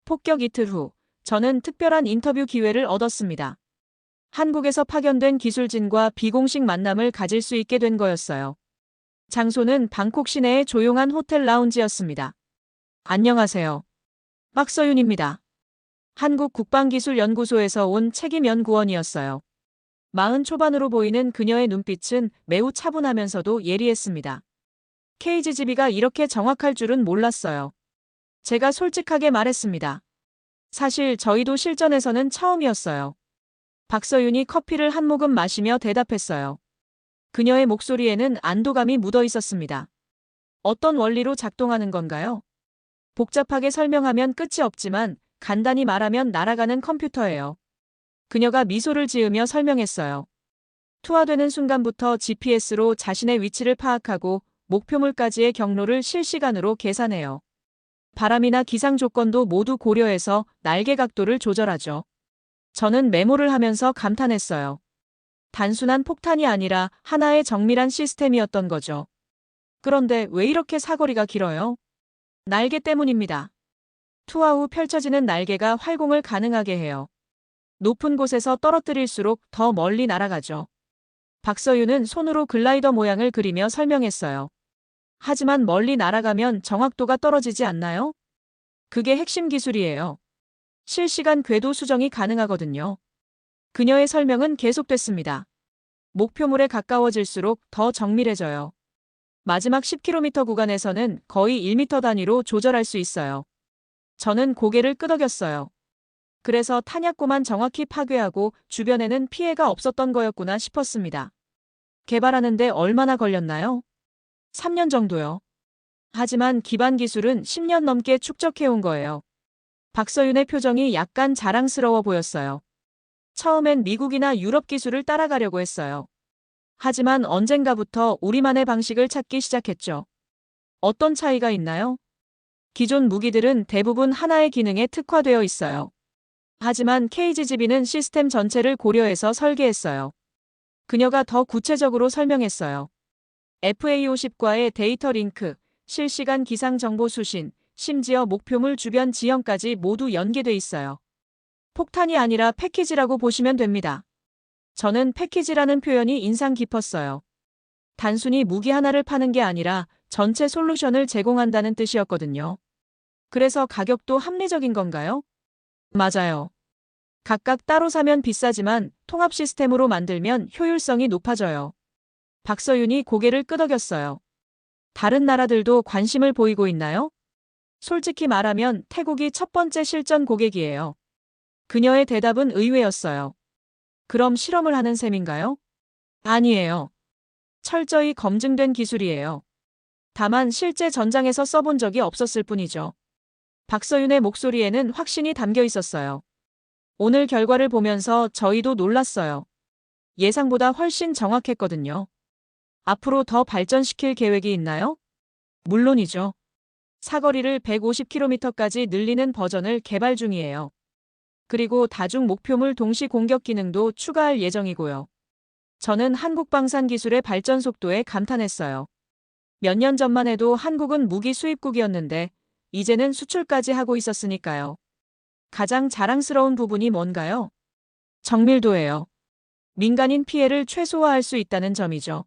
폭격 이틀 후, 저는 특별한 인터뷰 기회를 얻었습니다. 한국에서 파견된 기술진과 비공식 만남을 가질 수 있게 된 거였어요. 장소는 방콕 시내의 조용한 호텔 라운지였습니다. 안녕하세요. 박서윤입니다. 한국국방기술연구소에서 온 책임연구원이었어요. 40 초반으로 보이는 그녀의 눈빛은 매우 차분하면서도 예리했습니다. KGGB가 이렇게 정확할 줄은 몰랐어요. 제가 솔직하게 말했습니다. 사실 저희도 실전에서는 처음이었어요. 박서윤이 커피를 한 모금 마시며 대답했어요. 그녀의 목소리에는 안도감이 묻어 있었습니다. 어떤 원리로 작동하는 건가요? 복잡하게 설명하면 끝이 없지만 간단히 말하면 날아가는 컴퓨터예요. 그녀가 미소를 지으며 설명했어요. 투하되는 순간부터 GPS로 자신의 위치를 파악하고 목표물까지의 경로를 실시간으로 계산해요. 바람이나 기상 조건도 모두 고려해서 날개 각도를 조절하죠. 저는 메모를 하면서 감탄했어요. 단순한 폭탄이 아니라 하나의 정밀한 시스템이었던 거죠. 그런데 왜 이렇게 사거리가 길어요? 날개 때문입니다. 투하 후 펼쳐지는 날개가 활공을 가능하게 해요. 높은 곳에서 떨어뜨릴수록 더 멀리 날아가죠. 박서윤은 손으로 글라이더 모양을 그리며 설명했어요. 하지만 멀리 날아가면 정확도가 떨어지지 않나요? 그게 핵심 기술이에요. 실시간 궤도 수정이 가능하거든요. 그녀의 설명은 계속됐습니다. 목표물에 가까워질수록 더 정밀해져요. 마지막 10km 구간에서는 거의 1m 단위로 조절할 수 있어요. 저는 고개를 끄덕였어요. 그래서 탄약고만 정확히 파괴하고 주변에는 피해가 없었던 거였구나 싶었습니다. 개발하는데 얼마나 걸렸나요? 3년 정도요. 하지만 기반 기술은 10년 넘게 축적해온 거예요. 박서윤의 표정이 약간 자랑스러워 보였어요. 처음엔 미국이나 유럽 기술을 따라가려고 했어요. 하지만 언젠가부터 우리만의 방식을 찾기 시작했죠. 어떤 차이가 있나요? 기존 무기들은 대부분 하나의 기능에 특화되어 있어요. 하지만 KGGB는 시스템 전체를 고려해서 설계했어요. 그녀가 더 구체적으로 설명했어요. FA50과의 데이터 링크, 실시간 기상 정보 수신, 심지어 목표물 주변 지형까지 모두 연계돼 있어요. 폭탄이 아니라 패키지라고 보시면 됩니다. 저는 패키지라는 표현이 인상 깊었어요. 단순히 무기 하나를 파는 게 아니라 전체 솔루션을 제공한다는 뜻이었거든요. 그래서 가격도 합리적인 건가요? 맞아요. 각각 따로 사면 비싸지만 통합 시스템으로 만들면 효율성이 높아져요. 박서윤이 고개를 끄덕였어요. 다른 나라들도 관심을 보이고 있나요? 솔직히 말하면 태국이 첫 번째 실전 고객이에요. 그녀의 대답은 의외였어요. 그럼 실험을 하는 셈인가요? 아니에요. 철저히 검증된 기술이에요. 다만 실제 전장에서 써본 적이 없었을 뿐이죠. 박서윤의 목소리에는 확신이 담겨 있었어요. 오늘 결과를 보면서 저희도 놀랐어요. 예상보다 훨씬 정확했거든요. 앞으로 더 발전시킬 계획이 있나요? 물론이죠. 사거리를 150km까지 늘리는 버전을 개발 중이에요. 그리고 다중 목표물 동시 공격 기능도 추가할 예정이고요. 저는 한국 방산 기술의 발전 속도에 감탄했어요. 몇 년 전만 해도 한국은 무기 수입국이었는데 이제는 수출까지 하고 있었으니까요. 가장 자랑스러운 부분이 뭔가요? 정밀도예요. 민간인 피해를 최소화할 수 있다는 점이죠.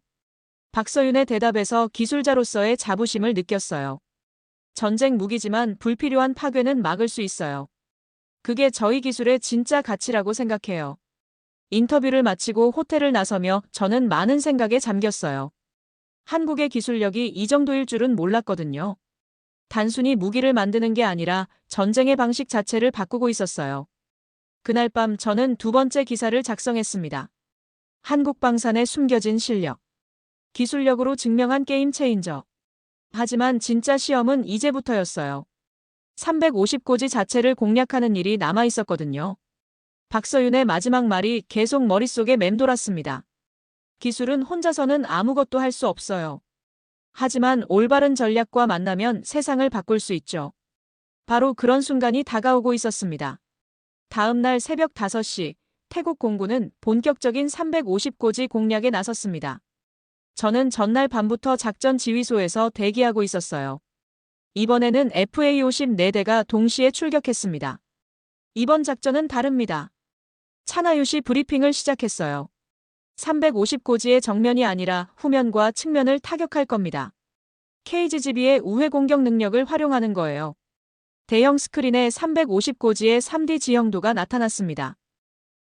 박서윤의 대답에서 기술자로서의 자부심을 느꼈어요. 전쟁 무기지만 불필요한 파괴는 막을 수 있어요. 그게 저희 기술의 진짜 가치라고 생각해요. 인터뷰를 마치고 호텔을 나서며 저는 많은 생각에 잠겼어요. 한국의 기술력이 이 정도일 줄은 몰랐거든요. 단순히 무기를 만드는 게 아니라 전쟁의 방식 자체를 바꾸고 있었어요. 그날 밤 저는 두 번째 기사를 작성했습니다. 한국 방산의 숨겨진 실력. 기술력으로 증명한 게임 체인저. 하지만 진짜 시험은 이제부터였어요. 350고지 자체를 공략하는 일이 남아 있었거든요. 박서윤의 마지막 말이 계속 머릿속에 맴돌았습니다. 기술은 혼자서는 아무것도 할 수 없어요. 하지만 올바른 전략과 만나면 세상을 바꿀 수 있죠. 바로 그런 순간이 다가오고 있었습니다. 다음 날 새벽 5시, 태국 공군은 본격적인 350고지 공략에 나섰습니다. 저는 전날 밤부터 작전 지휘소에서 대기하고 있었어요. 이번에는 FA50 4대가 동시에 출격했습니다. 이번 작전은 다릅니다. 차나유시 브리핑을 시작했어요. 350고지의 정면이 아니라 후면과 측면을 타격할 겁니다. KGGB의 우회 공격 능력을 활용하는 거예요. 대형 스크린에 350고지의 3D 지형도가 나타났습니다.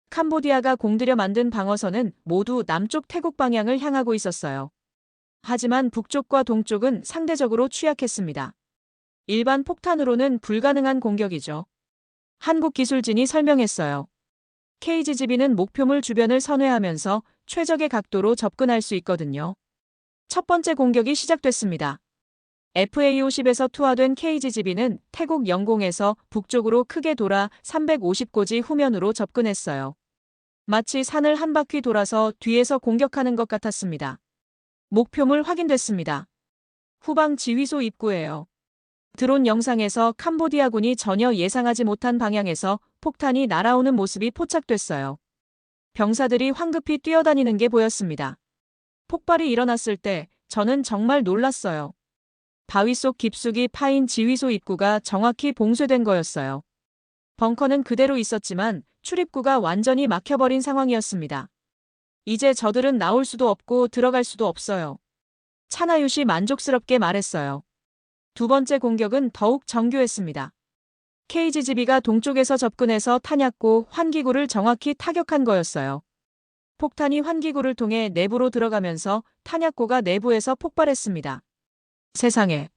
캄보디아가 공들여 만든 방어선은 모두 남쪽 태국 방향을 향하고 있었어요. 하지만 북쪽과 동쪽은 상대적으로 취약했습니다. 일반 폭탄으로는 불가능한 공격이죠. 한국 기술진이 설명했어요. KGGB는 목표물 주변을 선회하면서 최적의 각도로 접근할 수 있거든요. 첫 번째 공격이 시작됐습니다. FA50에서 투하된 KGGB는 태국 영공에서 북쪽으로 크게 돌아 350고지 후면으로 접근했어요. 마치 산을 한 바퀴 돌아서 뒤에서 공격하는 것 같았습니다. 목표물 확인됐습니다. 후방 지휘소 입구예요. 드론 영상에서 캄보디아군이 전혀 예상하지 못한 방향에서 폭탄이 날아오는 모습이 포착됐어요. 병사들이 황급히 뛰어다니는 게 보였습니다. 폭발이 일어났을 때 저는 정말 놀랐어요. 바위 속 깊숙이 파인 지휘소 입구가 정확히 봉쇄된 거였어요. 벙커는 그대로 있었지만 출입구가 완전히 막혀버린 상황이었습니다. 이제 저들은 나올 수도 없고 들어갈 수도 없어요. 차나유시 만족스럽게 말했어요. 두 번째 공격은 더욱 정교했습니다. KGGB가 동쪽에서 접근해서 탄약고 환기구를 정확히 타격한 거였어요. 폭탄이 환기구를 통해 내부로 들어가면서 탄약고가 내부에서 폭발했습니다. 세상에.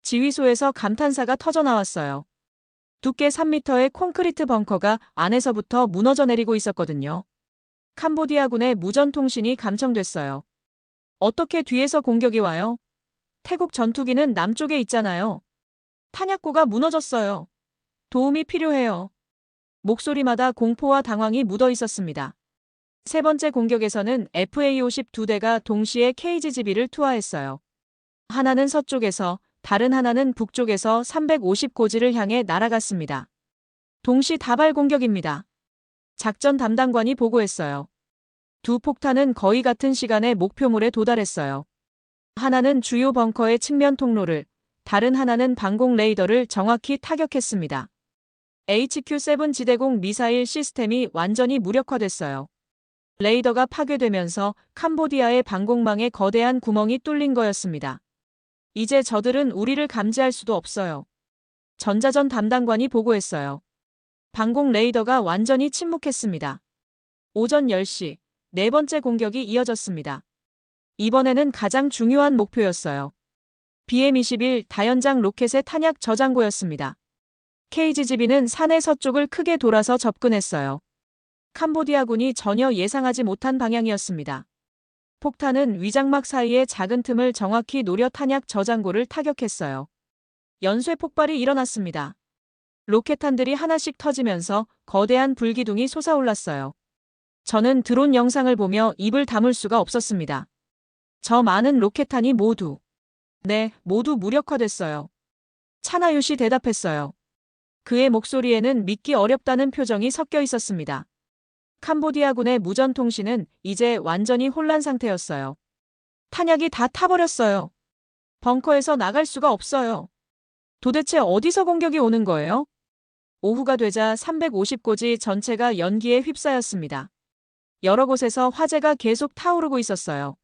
지휘소에서 감탄사가 터져나왔어요. 두께 3m의 콘크리트 벙커가 안에서부터 무너져 내리고 있었거든요. 캄보디아군의 무전 통신이 감청됐어요. 어떻게 뒤에서 공격이 와요? 태국 전투기는 남쪽에 있잖아요. 탄약고가 무너졌어요. 도움이 필요해요. 목소리마다 공포와 당황이 묻어 있었습니다. 세 번째 공격에서는 FA-50 두 대가 동시에 KGB를 투하했어요. 하나는 서쪽에서, 다른 하나는 북쪽에서 350고지를 향해 날아갔습니다. 동시 다발 공격입니다. 작전 담당관이 보고했어요. 두 폭탄은 거의 같은 시간에 목표물에 도달했어요. 하나는 주요 벙커의 측면 통로를, 다른 하나는 방공 레이더를 정확히 타격했습니다. HQ-7 지대공 미사일 시스템이 완전히 무력화됐어요. 레이더가 파괴되면서 캄보디아의 방공망에 거대한 구멍이 뚫린 거였습니다. 이제 저들은 우리를 감지할 수도 없어요. 전자전 담당관이 보고했어요. 방공 레이더가 완전히 침묵했습니다. 오전 10시, 네 번째 공격이 이어졌습니다. 이번에는 가장 중요한 목표였어요. BM-21 다연장 로켓의 탄약 저장고였습니다. KGB는 산의 서쪽을 크게 돌아서 접근했어요. 캄보디아군이 전혀 예상하지 못한 방향이었습니다. 폭탄은 위장막 사이의 작은 틈을 정확히 노려 탄약 저장고를 타격했어요. 연쇄 폭발이 일어났습니다. 로켓탄들이 하나씩 터지면서 거대한 불기둥이 솟아올랐어요. 저는 드론 영상을 보며 입을 다물 수가 없었습니다. 저 많은 로켓탄이 모두 무력화됐어요. 차나유시 대답했어요. 그의 목소리에는 믿기 어렵다는 표정이 섞여 있었습니다. 캄보디아군의 무전통신은 이제 완전히 혼란 상태였어요. 탄약이 다 타버렸어요. 벙커에서 나갈 수가 없어요. 도대체 어디서 공격이 오는 거예요? 오후가 되자 350고지 전체가 연기에 휩싸였습니다. 여러 곳에서 화재가 계속 타오르고 있었어요.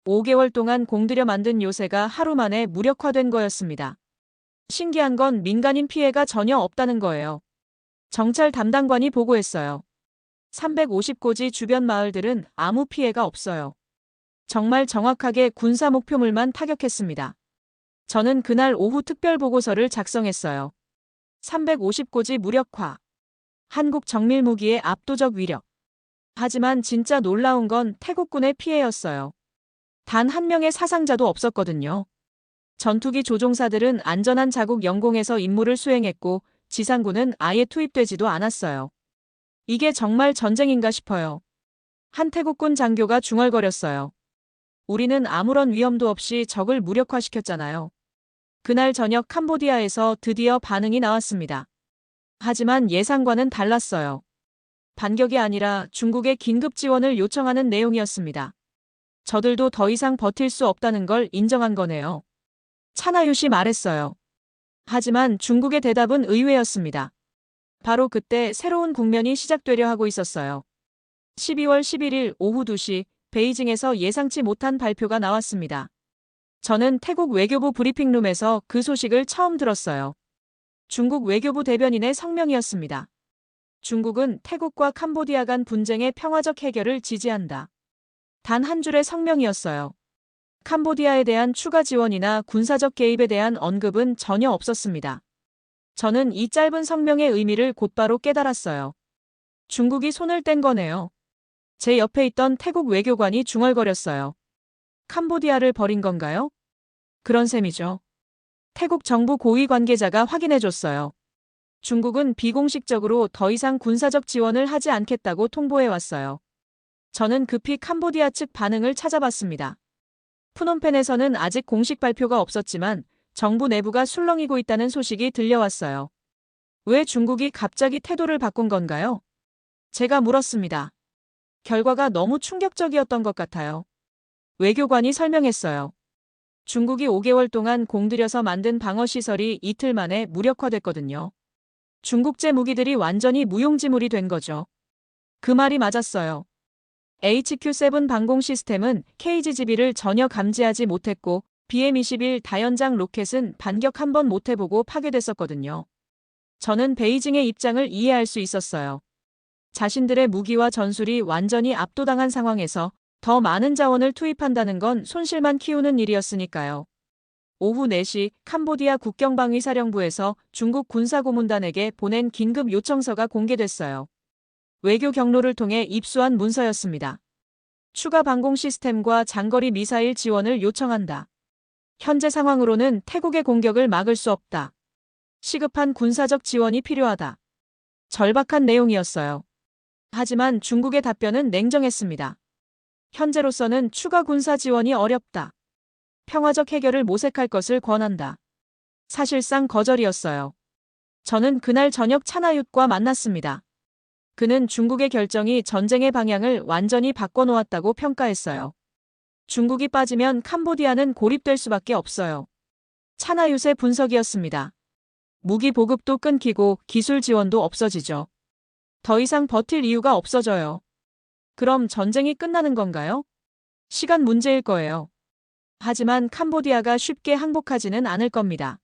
5개월 동안 공들여 만든 요새가 하루 만에 무력화된 거였습니다. 신기한 건 민간인 피해가 전혀 없다는 거예요. 정찰 담당관이 보고했어요. 350고지 주변 마을들은 아무 피해가 없어요. 정말 정확하게 군사 목표물만 타격했습니다. 저는 그날 오후 특별 보고서를 작성했어요. 350고지 무력화. 한국 정밀 무기의 압도적 위력. 하지만 진짜 놀라운 건 태국군의 피해였어요. 단 한 명의 사상자도 없었거든요. 전투기 조종사들은 안전한 자국 영공에서 임무를 수행했고 지상군은 아예 투입되지도 않았어요. 이게 정말 전쟁인가 싶어요. 한 태국군 장교가 중얼거렸어요. 우리는 아무런 위험도 없이 적을 무력화시켰잖아요. 그날 저녁 캄보디아에서 드디어 반응이 나왔습니다. 하지만 예상과는 달랐어요. 반격이 아니라 중국의 긴급 지원을 요청하는 내용이었습니다. 저들도 더 이상 버틸 수 없다는 걸 인정한 거네요. 차나유시 말했어요. 하지만 중국의 대답은 의외였습니다. 바로 그때 새로운 국면이 시작되려 하고 있었어요. 12월 11일 오후 2시 베이징에서 예상치 못한 발표가 나왔습니다. 저는 태국 외교부 브리핑룸에서 그 소식을 처음 들었어요. 중국 외교부 대변인의 성명이었습니다. 중국은 태국과 캄보디아 간 분쟁의 평화적 해결을 지지한다. 단 한 줄의 성명이었어요. 캄보디아에 대한 추가 지원이나 군사적 개입에 대한 언급은 전혀 없었습니다. 저는 이 짧은 성명의 의미를 곧바로 깨달았어요. 중국이 손을 뗀 거네요. 제 옆에 있던 태국 외교관이 중얼거렸어요. 캄보디아를 버린 건가요? 그런 셈이죠. 태국 정부 고위 관계자가 확인해줬어요. 중국은 비공식적으로 더 이상 군사적 지원을 하지 않겠다고 통보해왔어요. 저는 급히 캄보디아 측 반응을 찾아봤습니다. 푸놈펜에서는 아직 공식 발표가 없었지만 정부 내부가 술렁이고 있다는 소식이 들려왔어요. 왜 중국이 갑자기 태도를 바꾼 건가요? 제가 물었습니다. 결과가 너무 충격적이었던 것 같아요. 외교관이 설명했어요. 중국이 5개월 동안 공들여서 만든 방어시설이 이틀 만에 무력화됐거든요. 중국제 무기들이 완전히 무용지물이 된 거죠. 그 말이 맞았어요. HQ-7 방공 시스템은 KGB를 전혀 감지하지 못했고 BM-21 다연장 로켓은 반격 한 번 못 해보고 파괴됐었거든요. 저는 베이징의 입장을 이해할 수 있었어요. 자신들의 무기와 전술이 완전히 압도당한 상황에서 더 많은 자원을 투입한다는 건 손실만 키우는 일이었으니까요. 오후 4시 캄보디아 국경방위사령부에서 중국 군사고문단에게 보낸 긴급 요청서가 공개됐어요. 외교 경로를 통해 입수한 문서였습니다. 추가 방공 시스템과 장거리 미사일 지원을 요청한다. 현재 상황으로는 태국의 공격을 막을 수 없다. 시급한 군사적 지원이 필요하다. 절박한 내용이었어요. 하지만 중국의 답변은 냉정했습니다. 현재로서는 추가 군사 지원이 어렵다. 평화적 해결을 모색할 것을 권한다. 사실상 거절이었어요. 저는 그날 저녁 차나윕과 만났습니다. 그는 중국의 결정이 전쟁의 방향을 완전히 바꿔놓았다고 평가했어요. 중국이 빠지면 캄보디아는 고립될 수밖에 없어요. 차나윕의 분석이었습니다. 무기 보급도 끊기고 기술 지원도 없어지죠. 더 이상 버틸 이유가 없어져요. 그럼 전쟁이 끝나는 건가요? 시간 문제일 거예요. 하지만 캄보디아가 쉽게 항복하지는 않을 겁니다.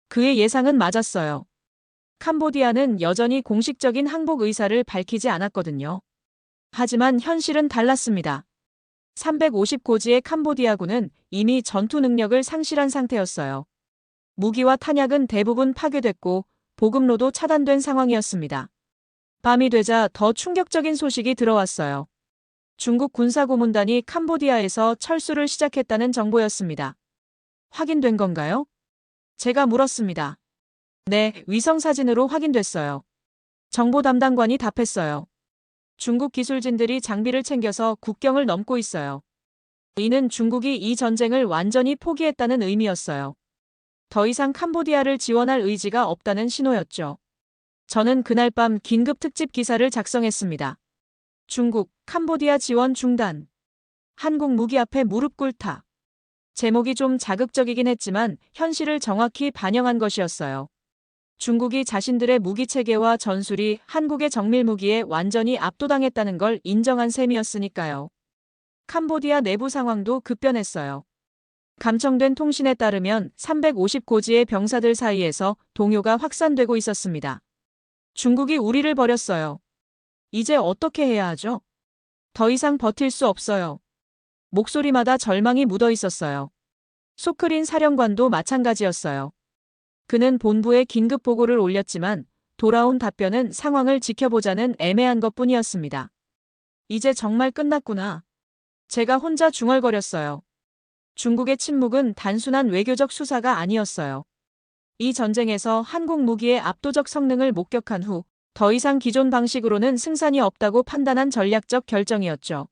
그의 예상은 맞았어요. 캄보디아는 여전히 공식적인 항복 의사를 밝히지 않았거든요. 하지만 현실은 달랐습니다. 350고지의 캄보디아군은 이미 전투 능력을 상실한 상태였어요. 무기와 탄약은 대부분 파괴됐고 보급로도 차단된 상황이었습니다. 밤이 되자 더 충격적인 소식이 들어왔어요. 중국 군사고문단이 캄보디아에서 철수를 시작했다는 정보였습니다. 확인된 건가요? 제가 물었습니다. 네, 위성사진으로 확인됐어요. 정보 담당관이 답했어요. 중국 기술진들이 장비를 챙겨서 국경을 넘고 있어요. 이는 중국이 이 전쟁을 완전히 포기했다는 의미였어요. 더 이상 캄보디아를 지원할 의지가 없다는 신호였죠. 저는 그날 밤 긴급 특집 기사를 작성했습니다. 중국, 캄보디아 지원 중단. 한국 무기 앞에 무릎 꿇다. 제목이 좀 자극적이긴 했지만 현실을 정확히 반영한 것이었어요. 중국이 자신들의 무기 체계와 전술이 한국의 정밀 무기에 완전히 압도당했다는 걸 인정한 셈이었으니까요. 캄보디아 내부 상황도 급변했어요. 감청된 통신에 따르면 350고지의 병사들 사이에서 동요가 확산되고 있었습니다. 중국이 우리를 버렸어요. 이제 어떻게 해야 하죠? 더 이상 버틸 수 없어요. 목소리마다 절망이 묻어 있었어요. 소크린 사령관도 마찬가지였어요. 그는 본부에 긴급 보고를 올렸지만 돌아온 답변은 상황을 지켜보자는 애매한 것뿐이었습니다. 이제 정말 끝났구나. 제가 혼자 중얼거렸어요. 중국의 침묵은 단순한 외교적 수사가 아니었어요. 이 전쟁에서 한국 무기의 압도적 성능을 목격한 후 더 이상 기존 방식으로는 승산이 없다고 판단한 전략적 결정이었죠.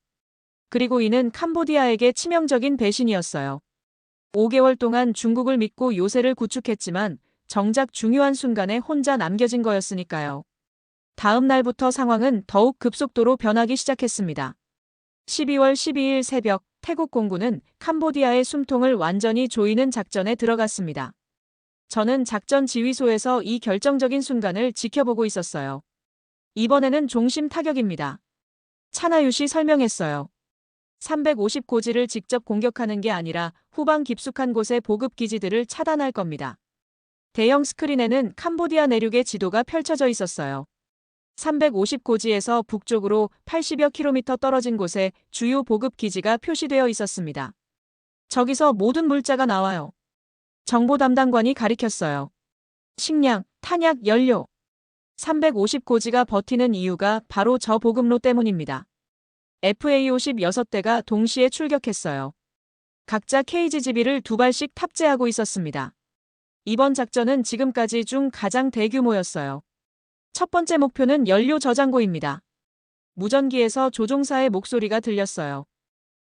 그리고 이는 캄보디아에게 치명적인 배신이었어요. 5개월 동안 중국을 믿고 요새를 구축했지만 정작 중요한 순간에 혼자 남겨진 거였으니까요. 다음 날부터 상황은 더욱 급속도로 변하기 시작했습니다. 12월 12일 새벽 태국 공군은 캄보디아의 숨통을 완전히 조이는 작전에 들어갔습니다. 저는 작전 지휘소에서 이 결정적인 순간을 지켜보고 있었어요. 이번에는 종심 타격입니다. 차나윕이 설명했어요. 350고지를 직접 공격하는 게 아니라 후방 깊숙한 곳의 보급 기지들을 차단할 겁니다. 대형 스크린에는 캄보디아 내륙의 지도가 펼쳐져 있었어요. 350고지에서 북쪽으로 80여 킬로미터 떨어진 곳에 주요 보급 기지가 표시되어 있었습니다. 저기서 모든 물자가 나와요. 정보 담당관이 가리켰어요. 식량, 탄약, 연료. 350고지가 버티는 이유가 바로 저 보급로 때문입니다. FA-50 6대가 동시에 출격했어요. 각자 KGGB를 2발씩 탑재하고 있었습니다. 이번 작전은 지금까지 중 가장 대규모였어요. 첫 번째 목표는 연료 저장고입니다. 무전기에서 조종사의 목소리가 들렸어요.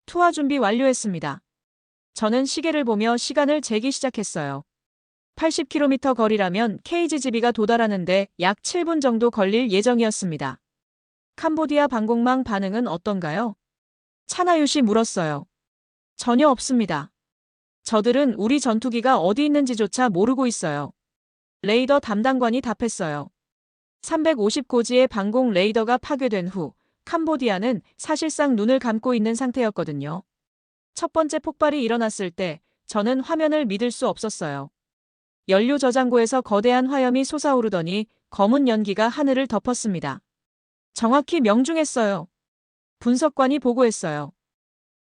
투하 준비 완료했습니다. 저는 시계를 보며 시간을 재기 시작했어요. 80km 거리라면 KGGB가 도달하는데 약 7분 정도 걸릴 예정이었습니다. 캄보디아 방공망 반응은 어떤가요? 차나윕이 물었어요. 전혀 없습니다. 저들은 우리 전투기가 어디 있는지조차 모르고 있어요. 레이더 담당관이 답했어요. 350고지의 방공 레이더가 파괴된 후 캄보디아는 사실상 눈을 감고 있는 상태였거든요. 첫 번째 폭발이 일어났을 때 저는 화면을 믿을 수 없었어요. 연료 저장고에서 거대한 화염이 솟아오르더니 검은 연기가 하늘을 덮었습니다. 정확히 명중했어요. 분석관이 보고했어요.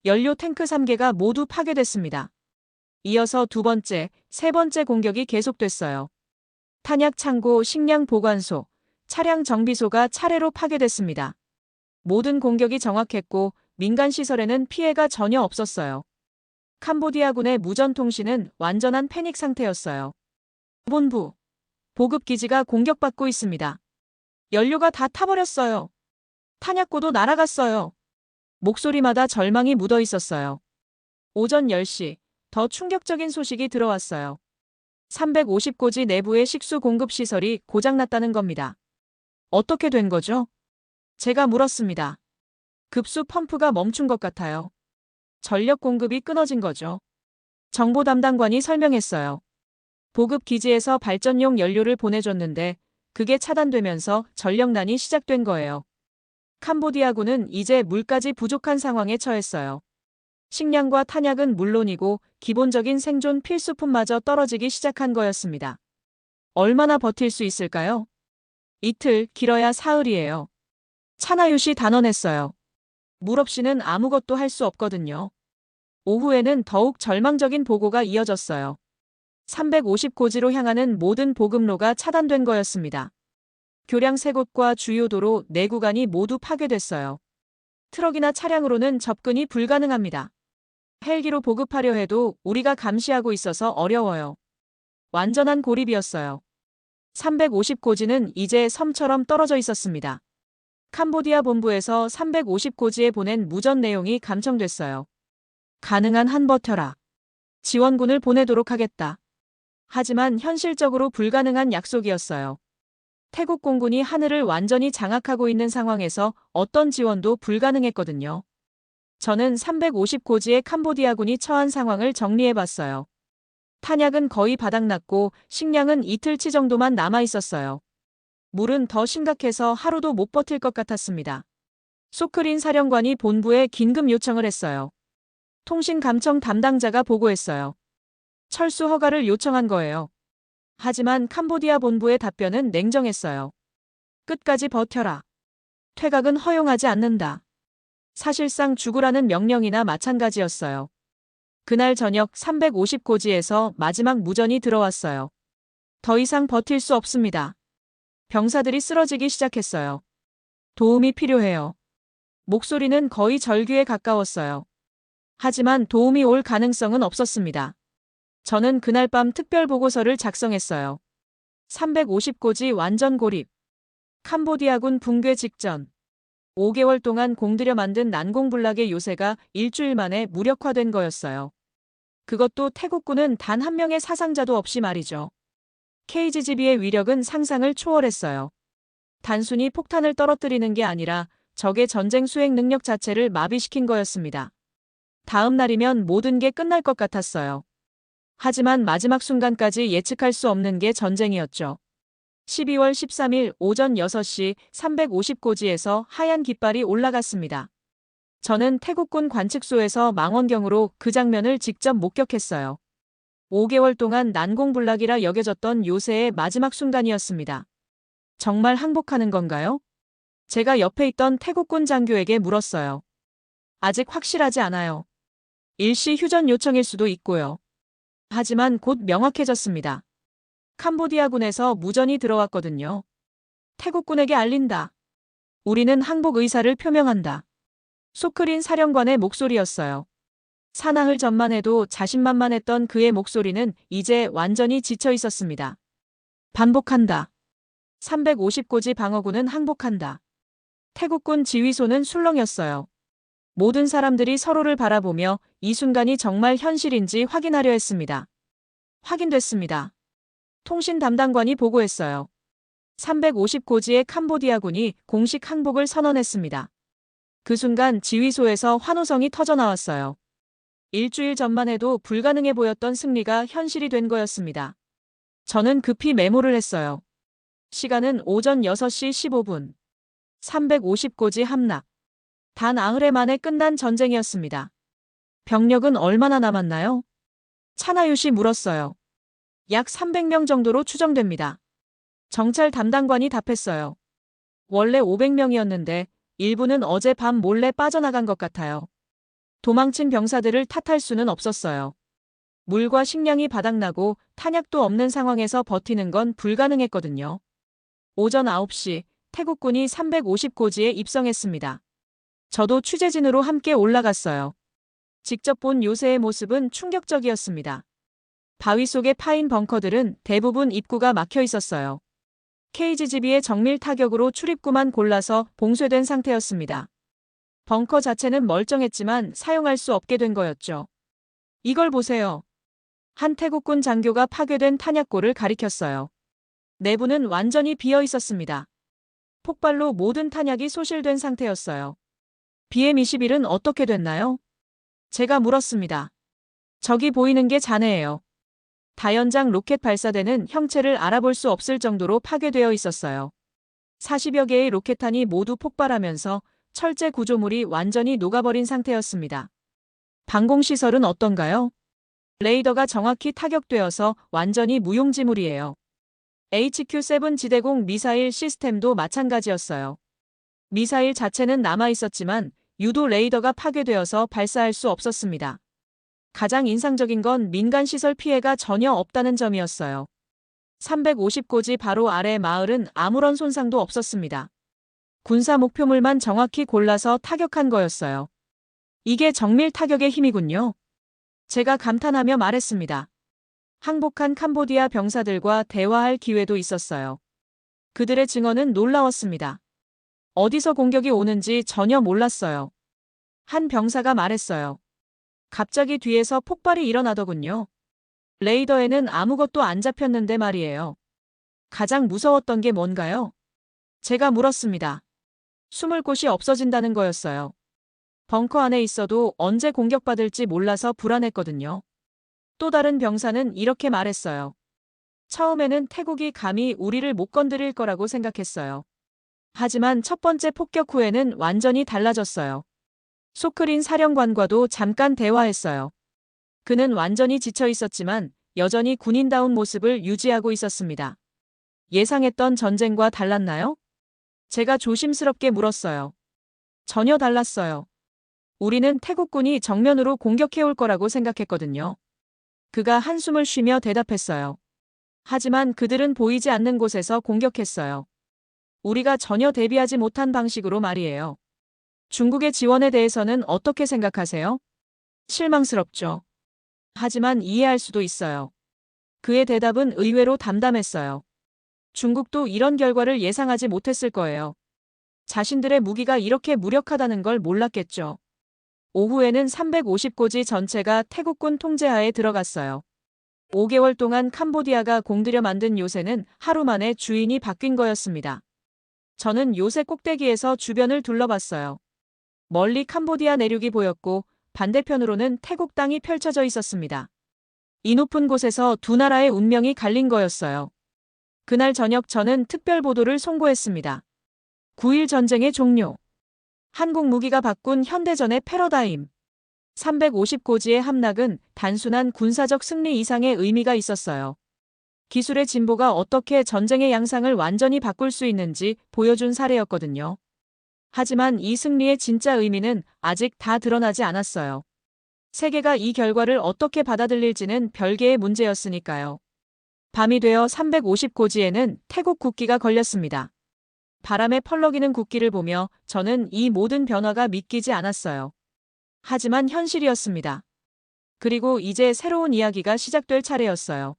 연료 탱크 3개가 모두 파괴됐습니다. 이어서 두 번째, 세 번째 공격이 계속됐어요. 탄약 창고, 식량 보관소, 차량 정비소가 차례로 파괴됐습니다. 모든 공격이 정확했고 민간 시설에는 피해가 전혀 없었어요. 캄보디아군의 무전통신은 완전한 패닉 상태였어요. 본부, 보급기지가 공격받고 있습니다. 연료가 다 타버렸어요. 탄약고도 날아갔어요. 목소리마다 절망이 묻어 있었어요. 오전 10시, 더 충격적인 소식이 들어왔어요. 350고지 내부의 식수 공급 시설이 고장났다는 겁니다. 어떻게 된 거죠? 제가 물었습니다. 급수 펌프가 멈춘 것 같아요. 전력 공급이 끊어진 거죠. 정보 담당관이 설명했어요. 보급 기지에서 발전용 연료를 보내줬는데 그게 차단되면서 전력난이 시작된 거예요. 캄보디아군은 이제 물까지 부족한 상황에 처했어요. 식량과 탄약은 물론이고 기본적인 생존 필수품마저 떨어지기 시작한 거였습니다. 얼마나 버틸 수 있을까요? 이틀, 길어야 사흘이에요. 차나유시 단언했어요. 물 없이는 아무것도 할 수 없거든요. 오후에는 더욱 절망적인 보고가 이어졌어요. 350고지로 향하는 모든 보급로가 차단된 거였습니다. 교량 3곳과 주요 도로 4구간이 모두 파괴됐어요. 트럭이나 차량으로는 접근이 불가능합니다. 헬기로 보급하려 해도 우리가 감시하고 있어서 어려워요. 완전한 고립이었어요. 350고지는 이제 섬처럼 떨어져 있었습니다. 캄보디아 본부에서 350고지에 보낸 무전 내용이 감청됐어요. 가능한 한 버텨라. 지원군을 보내도록 하겠다. 하지만 현실적으로 불가능한 약속이었어요. 태국 공군이 하늘을 완전히 장악하고 있는 상황에서 어떤 지원도 불가능했거든요. 저는 350고지의 캄보디아군이 처한 상황을 정리해봤어요. 탄약은 거의 바닥났고 식량은 이틀치 정도만 남아있었어요. 물은 더 심각해서 하루도 못 버틸 것 같았습니다. 소크린 사령관이 본부에 긴급 요청을 했어요. 통신 감청 담당자가 보고했어요. 철수 허가를 요청한 거예요. 하지만 캄보디아 본부의 답변은 냉정했어요. 끝까지 버텨라. 퇴각은 허용하지 않는다. 사실상 죽으라는 명령이나 마찬가지였어요. 그날 저녁 350고지에서 마지막 무전이 들어왔어요. 더 이상 버틸 수 없습니다. 병사들이 쓰러지기 시작했어요. 도움이 필요해요. 목소리는 거의 절규에 가까웠어요. 하지만 도움이 올 가능성은 없었습니다. 저는 그날 밤 특별 보고서를 작성했어요. 350고지 완전 고립. 캄보디아군 붕괴 직전. 5개월 동안 공들여 만든 난공불락의 요새가 일주일 만에 무력화된 거였어요. 그것도 태국군은 단 한 명의 사상자도 없이 말이죠. KGB의 위력은 상상을 초월했어요. 단순히 폭탄을 떨어뜨리는 게 아니라 적의 전쟁 수행 능력 자체를 마비시킨 거였습니다. 다음 날이면 모든 게 끝날 것 같았어요. 하지만 마지막 순간까지 예측할 수 없는 게 전쟁이었죠. 12월 13일 오전 6시 350고지에서 하얀 깃발이 올라갔습니다. 저는 태국군 관측소에서 망원경으로 그 장면을 직접 목격했어요. 5개월 동안 난공불락이라 여겨졌던 요새의 마지막 순간이었습니다. 정말 항복하는 건가요? 제가 옆에 있던 태국군 장교에게 물었어요. 아직 확실하지 않아요. 일시 휴전 요청일 수도 있고요. 하지만 곧 명확해졌습니다. 캄보디아군에서 무전이 들어왔거든요. 태국군에게 알린다. 우리는 항복 의사를 표명한다. 소크린 사령관의 목소리였어요. 사나흘 전만 해도 자신만만했던 그의 목소리는 이제 완전히 지쳐 있었습니다. 반복한다. 350고지 방어군은 항복한다. 태국군 지휘소는 술렁였어요. 모든 사람들이 서로를 바라보며 이 순간이 정말 현실인지 확인하려 했습니다. 확인됐습니다. 통신 담당관이 보고했어요. 350고지의 캄보디아군이 공식 항복을 선언했습니다. 그 순간 지휘소에서 환호성이 터져나왔어요. 일주일 전만 해도 불가능해 보였던 승리가 현실이 된 거였습니다. 저는 급히 메모를 했어요. 시간은 오전 6시 15분. 350고지 함락. 단 나흘 만에 끝난 전쟁이었습니다. 병력은 얼마나 남았나요? 차나유시 물었어요. 약 300명 정도로 추정됩니다. 정찰 담당관이 답했어요. 원래 500명이었는데 일부는 어제 밤 몰래 빠져나간 것 같아요. 도망친 병사들을 탓할 수는 없었어요. 물과 식량이 바닥나고 탄약도 없는 상황에서 버티는 건 불가능했거든요. 오전 9시 태국군이 350고지에 입성했습니다. 저도 취재진으로 함께 올라갔어요. 직접 본 요새의 모습은 충격적이었습니다. 바위 속에 파인 벙커들은 대부분 입구가 막혀 있었어요. KGB의 정밀 타격으로 출입구만 골라서 봉쇄된 상태였습니다. 벙커 자체는 멀쩡했지만 사용할 수 없게 된 거였죠. 이걸 보세요. 한 태국군 장교가 파괴된 탄약고를 가리켰어요. 내부는 완전히 비어 있었습니다. 폭발로 모든 탄약이 소실된 상태였어요. BM-21은 어떻게 됐나요? 제가 물었습니다. 저기 보이는 게 잔해예요. 다연장 로켓 발사대는 형체를 알아볼 수 없을 정도로 파괴되어 있었어요. 40여 개의 로켓탄이 모두 폭발하면서 철제 구조물이 완전히 녹아버린 상태였습니다. 방공시설은 어떤가요? 레이더가 정확히 타격되어서 완전히 무용지물이에요. HQ-7 지대공 미사일 시스템도 마찬가지였어요. 미사일 자체는 남아있었지만 유도 레이더가 파괴되어서 발사할 수 없었습니다. 가장 인상적인 건 민간시설 피해가 전혀 없다는 점이었어요. 350고지 바로 아래 마을은 아무런 손상도 없었습니다. 군사 목표물만 정확히 골라서 타격한 거였어요. 이게 정밀 타격의 힘이군요. 제가 감탄하며 말했습니다. 항복한 캄보디아 병사들과 대화할 기회도 있었어요. 그들의 증언은 놀라웠습니다. 어디서 공격이 오는지 전혀 몰랐어요. 한 병사가 말했어요. 갑자기 뒤에서 폭발이 일어나더군요. 레이더에는 아무것도 안 잡혔는데 말이에요. 가장 무서웠던 게 뭔가요? 제가 물었습니다. 숨을 곳이 없어진다는 거였어요. 벙커 안에 있어도 언제 공격받을지 몰라서 불안했거든요. 또 다른 병사는 이렇게 말했어요. 처음에는 태국이 감히 우리를 못 건드릴 거라고 생각했어요. 하지만 첫 번째 폭격 후에는 완전히 달라졌어요. 소크린 사령관과도 잠깐 대화했어요. 그는 완전히 지쳐 있었지만 여전히 군인다운 모습을 유지하고 있었습니다. 예상했던 전쟁과 달랐나요? 제가 조심스럽게 물었어요. 전혀 달랐어요. 우리는 태국군이 정면으로 공격해올 거라고 생각했거든요. 그가 한숨을 쉬며 대답했어요. 하지만 그들은 보이지 않는 곳에서 공격했어요. 우리가 전혀 대비하지 못한 방식으로 말이에요. 중국의 지원에 대해서는 어떻게 생각하세요? 실망스럽죠. 하지만 이해할 수도 있어요. 그의 대답은 의외로 담담했어요. 중국도 이런 결과를 예상하지 못했을 거예요. 자신들의 무기가 이렇게 무력하다는 걸 몰랐겠죠. 오후에는 350고지 전체가 태국군 통제하에 들어갔어요. 5개월 동안 캄보디아가 공들여 만든 요새는 하루 만에 주인이 바뀐 거였습니다. 저는 요새 꼭대기에서 주변을 둘러봤어요. 멀리 캄보디아 내륙이 보였고 반대편으로는 태국 땅이 펼쳐져 있었습니다. 이 높은 곳에서 두 나라의 운명이 갈린 거였어요. 그날 저녁 저는 특별 보도를 송고했습니다. 9일 전쟁의 종료. 한국 무기가 바꾼 현대전의 패러다임. 350고지의 함락은 단순한 군사적 승리 이상의 의미가 있었어요. 기술의 진보가 어떻게 전쟁의 양상을 완전히 바꿀 수 있는지 보여준 사례였거든요. 하지만 이 승리의 진짜 의미는 아직 다 드러나지 않았어요. 세계가 이 결과를 어떻게 받아들일지는 별개의 문제였으니까요. 밤이 되어 350고지에는 태국 국기가 걸렸습니다. 바람에 펄럭이는 국기를 보며 저는 이 모든 변화가 믿기지 않았어요. 하지만 현실이었습니다. 그리고 이제 새로운 이야기가 시작될 차례였어요.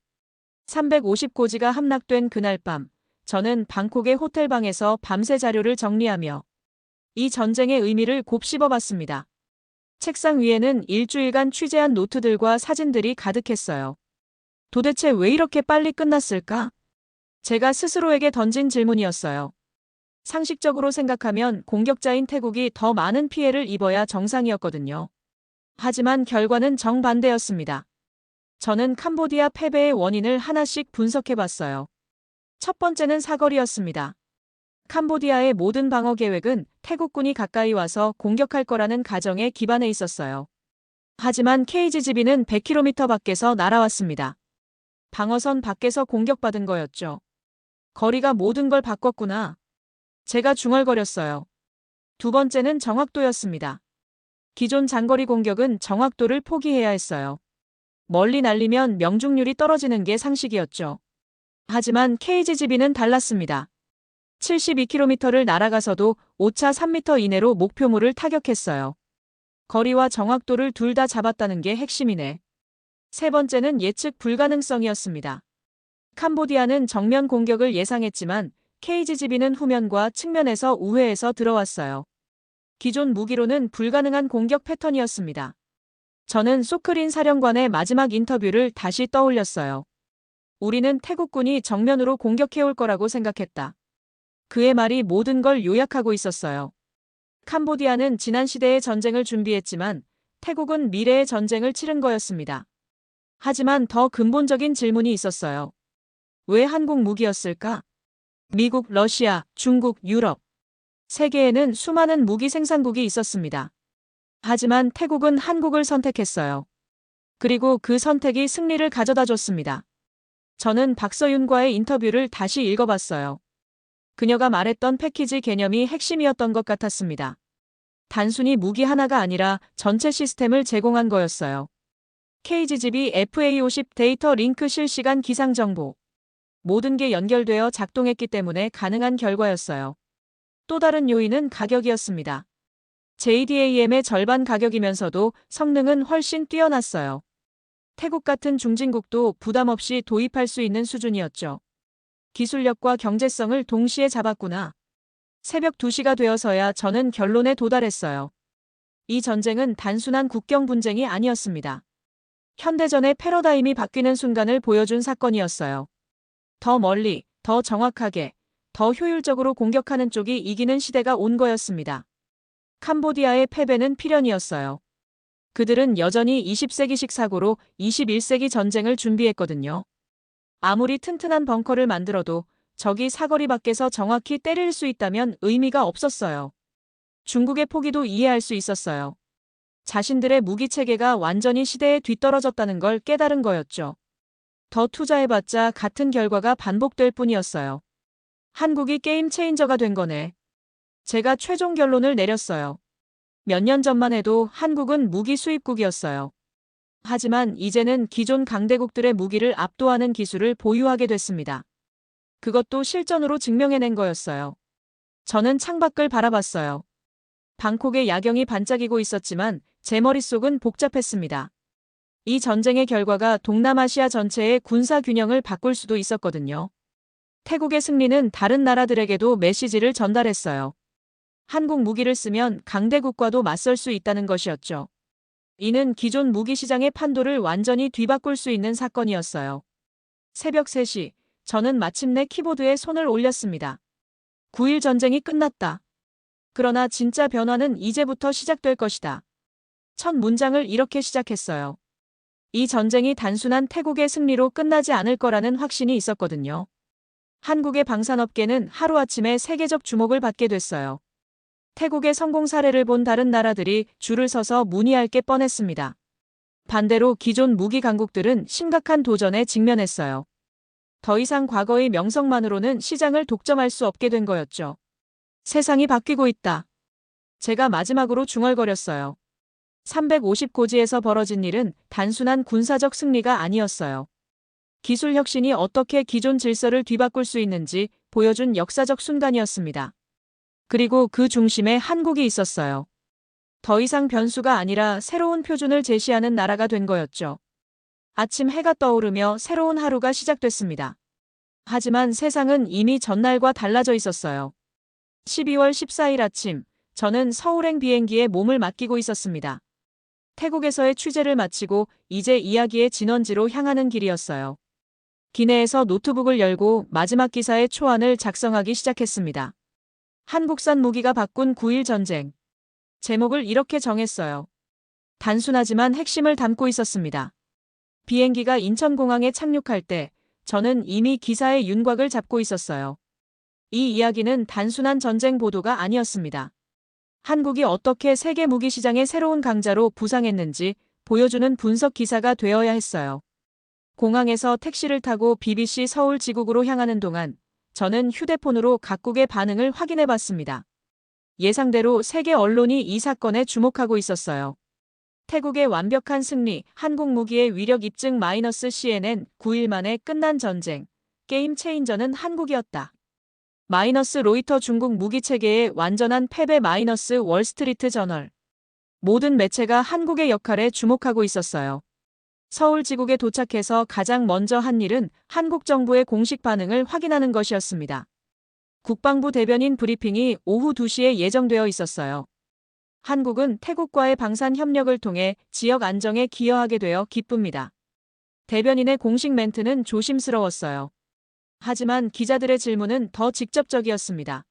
350고지가 함락된 그날 밤, 저는 방콕의 호텔방에서 밤새 자료를 정리하며 이 전쟁의 의미를 곱씹어봤습니다. 책상 위에는 일주일간 취재한 노트들과 사진들이 가득했어요. 도대체 왜 이렇게 빨리 끝났을까? 제가 스스로에게 던진 질문이었어요. 상식적으로 생각하면 공격자인 태국이 더 많은 피해를 입어야 정상이었거든요. 하지만 결과는 정반대였습니다. 저는 캄보디아 패배의 원인을 하나씩 분석해봤어요. 첫 번째는 사거리였습니다. 캄보디아의 모든 방어 계획은 태국군이 가까이 와서 공격할 거라는 가정에 기반해 있었어요. 하지만 KGB는 100km 밖에서 날아왔습니다. 방어선 밖에서 공격받은 거였죠. 거리가 모든 걸 바꿨구나. 제가 중얼거렸어요. 두 번째는 정확도였습니다. 기존 장거리 공격은 정확도를 포기해야 했어요. 멀리 날리면 명중률이 떨어지는 게 상식이었죠. 하지만 KGB는 달랐습니다. 72km를 날아가서도 오차 3m 이내로 목표물을 타격했어요. 거리와 정확도를 둘 다 잡았다는 게 핵심이네. 세 번째는 예측 불가능성이었습니다. 캄보디아는 정면 공격을 예상했지만 KGB는 후면과 측면에서 우회해서 들어왔어요. 기존 무기로는 불가능한 공격 패턴이었습니다. 저는 소크린 사령관의 마지막 인터뷰를 다시 떠올렸어요. 우리는 태국군이 정면으로 공격해올 거라고 생각했다. 그의 말이 모든 걸 요약하고 있었어요. 캄보디아는 지난 시대의 전쟁을 준비했지만 태국은 미래의 전쟁을 치른 거였습니다. 하지만 더 근본적인 질문이 있었어요. 왜 한국 무기였을까? 미국, 러시아, 중국, 유럽. 세계에는 수많은 무기 생산국이 있었습니다. 하지만 태국은 한국을 선택했어요. 그리고 그 선택이 승리를 가져다 줬습니다. 저는 박서윤과의 인터뷰를 다시 읽어봤어요. 그녀가 말했던 패키지 개념이 핵심이었던 것 같았습니다. 단순히 무기 하나가 아니라 전체 시스템을 제공한 거였어요. KGB FA50 데이터 링크 실시간 기상 정보. 모든 게 연결되어 작동했기 때문에 가능한 결과였어요. 또 다른 요인은 가격이었습니다. JDAM의 절반 가격이면서도 성능은 훨씬 뛰어났어요. 태국 같은 중진국도 부담 없이 도입할 수 있는 수준이었죠. 기술력과 경제성을 동시에 잡았구나. 새벽 2시가 되어서야 저는 결론에 도달했어요. 이 전쟁은 단순한 국경 분쟁이 아니었습니다. 현대전의 패러다임이 바뀌는 순간을 보여준 사건이었어요. 더 멀리, 더 정확하게, 더 효율적으로 공격하는 쪽이 이기는 시대가 온 거였습니다. 캄보디아의 패배는 필연이었어요. 그들은 여전히 20세기식 사고로 21세기 전쟁을 준비했거든요. 아무리 튼튼한 벙커를 만들어도 적이 사거리 밖에서 정확히 때릴 수 있다면 의미가 없었어요. 중국의 포기도 이해할 수 있었어요. 자신들의 무기 체계가 완전히 시대에 뒤떨어졌다는 걸 깨달은 거였죠. 더 투자해봤자 같은 결과가 반복될 뿐이었어요. 한국이 게임 체인저가 된 거네. 제가 최종 결론을 내렸어요. 몇 년 전만 해도 한국은 무기 수입국이었어요. 하지만 이제는 기존 강대국들의 무기를 압도하는 기술을 보유하게 됐습니다. 그것도 실전으로 증명해낸 거였어요. 저는 창밖을 바라봤어요. 방콕의 야경이 반짝이고 있었지만 제 머릿속은 복잡했습니다. 이 전쟁의 결과가 동남아시아 전체의 군사 균형을 바꿀 수도 있었거든요. 태국의 승리는 다른 나라들에게도 메시지를 전달했어요. 한국 무기를 쓰면 강대국과도 맞설 수 있다는 것이었죠. 이는 기존 무기 시장의 판도를 완전히 뒤바꿀 수 있는 사건이었어요. 새벽 3시, 저는 마침내 키보드에 손을 올렸습니다. 9일 전쟁이 끝났다. 그러나 진짜 변화는 이제부터 시작될 것이다. 첫 문장을 이렇게 시작했어요. 이 전쟁이 단순한 태국의 승리로 끝나지 않을 거라는 확신이 있었거든요. 한국의 방산업계는 하루아침에 세계적 주목을 받게 됐어요. 태국의 성공 사례를 본 다른 나라들이 줄을 서서 문의할 게 뻔했습니다. 반대로 기존 무기 강국들은 심각한 도전에 직면했어요. 더 이상 과거의 명성만으로는 시장을 독점할 수 없게 된 거였죠. 세상이 바뀌고 있다. 제가 마지막으로 중얼거렸어요. 350고지에서 벌어진 일은 단순한 군사적 승리가 아니었어요. 기술 혁신이 어떻게 기존 질서를 뒤바꿀 수 있는지 보여준 역사적 순간이었습니다. 그리고 그 중심에 한국이 있었어요. 더 이상 변수가 아니라 새로운 표준을 제시하는 나라가 된 거였죠. 아침 해가 떠오르며 새로운 하루가 시작됐습니다. 하지만 세상은 이미 전날과 달라져 있었어요. 12월 14일 아침, 저는 서울행 비행기에 몸을 맡기고 있었습니다. 태국에서의 취재를 마치고 이제 이야기의 진원지로 향하는 길이었어요. 기내에서 노트북을 열고 마지막 기사의 초안을 작성하기 시작했습니다. 한국산 무기가 바꾼 9.1 전쟁. 제목을 이렇게 정했어요. 단순하지만 핵심을 담고 있었습니다. 비행기가 인천공항에 착륙할 때 저는 이미 기사의 윤곽을 잡고 있었어요. 이 이야기는 단순한 전쟁 보도가 아니었습니다. 한국이 어떻게 세계 무기 시장의 새로운 강자로 부상했는지 보여주는 분석 기사가 되어야 했어요. 공항에서 택시를 타고 BBC 서울 지국으로 향하는 동안 저는 휴대폰으로 각국의 반응을 확인해 봤습니다. 예상대로 세계 언론이 이 사건에 주목하고 있었어요. 태국의 완벽한 승리, 한국 무기의 위력 입증 CNN 9일 만에 끝난 전쟁, 게임 체인저는 한국이었다. 로이터 중국 무기 체계의 완전한 패배 월스트리트 저널. 모든 매체가 한국의 역할에 주목하고 있었어요. 서울 지국에 도착해서 가장 먼저 한 일은 한국 정부의 공식 반응을 확인하는 것이었습니다. 국방부 대변인 브리핑이 오후 2시에 예정되어 있었어요. 한국은 태국과의 방산 협력을 통해 지역 안정에 기여하게 되어 기쁩니다. 대변인의 공식 멘트는 조심스러웠어요. 하지만 기자들의 질문은 더 직접적이었습니다.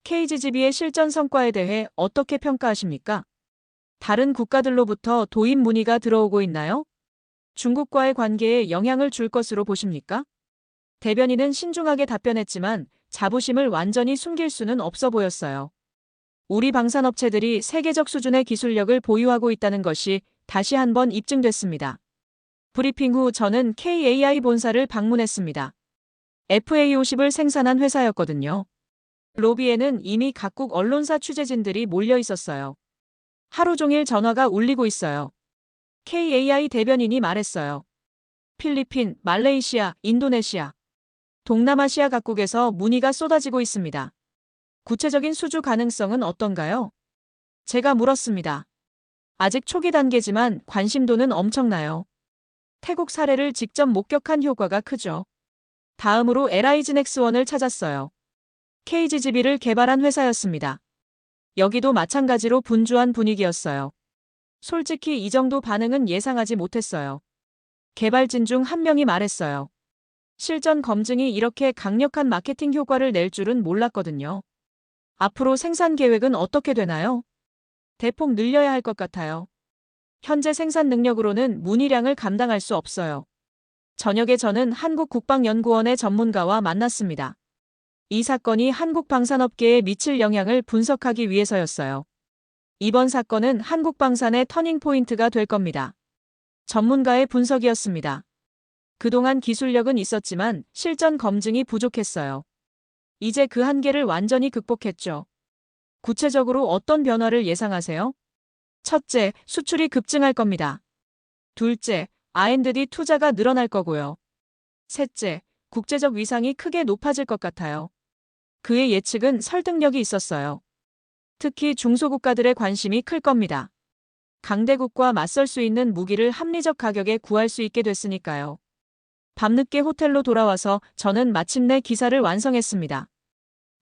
KGGB의 실전 성과에 대해 어떻게 평가하십니까? 다른 국가들로부터 도입 문의가 들어오고 있나요? 중국과의 관계에 영향을 줄 것으로 보십니까? 대변인은 신중하게 답변했지만 자부심을 완전히 숨길 수는 없어 보였어요. 우리 방산업체들이 세계적 수준의 기술력을 보유하고 있다는 것이 다시 한번 입증됐습니다. 브리핑 후 저는 KAI 본사를 방문했습니다. FA50을 생산한 회사였거든요. 로비에는 이미 각국 언론사 취재진들이 몰려 있었어요. 하루 종일 전화가 울리고 있어요. KAI 대변인이 말했어요. 필리핀, 말레이시아, 인도네시아, 동남아시아 각국에서 문의가 쏟아지고 있습니다. 구체적인 수주 가능성은 어떤가요? 제가 물었습니다. 아직 초기 단계지만 관심도는 엄청나요. 태국 사례를 직접 목격한 효과가 크죠. 다음으로 LIG넥스원을 찾았어요. KGGB를 개발한 회사였습니다. 여기도 마찬가지로 분주한 분위기였어요. 솔직히 이 정도 반응은 예상하지 못했어요. 개발진 중 한 명이 말했어요. 실전 검증이 이렇게 강력한 마케팅 효과를 낼 줄은 몰랐거든요. 앞으로 생산 계획은 어떻게 되나요? 대폭 늘려야 할 것 같아요. 현재 생산 능력으로는 문의량을 감당할 수 없어요. 저녁에 저는 한국국방연구원의 전문가와 만났습니다. 이 사건이 한국 방산업계에 미칠 영향을 분석하기 위해서였어요. 이번 사건은 한국 방산의 터닝포인트가 될 겁니다. 전문가의 분석이었습니다. 그동안 기술력은 있었지만 실전 검증이 부족했어요. 이제 그 한계를 완전히 극복했죠. 구체적으로 어떤 변화를 예상하세요? 첫째, 수출이 급증할 겁니다. 둘째, R&D 투자가 늘어날 거고요. 셋째, 국제적 위상이 크게 높아질 것 같아요. 그의 예측은 설득력이 있었어요. 특히 중소국가들의 관심이 클 겁니다. 강대국과 맞설 수 있는 무기를 합리적 가격에 구할 수 있게 됐으니까요. 밤늦게 호텔로 돌아와서 저는 마침내 기사를 완성했습니다.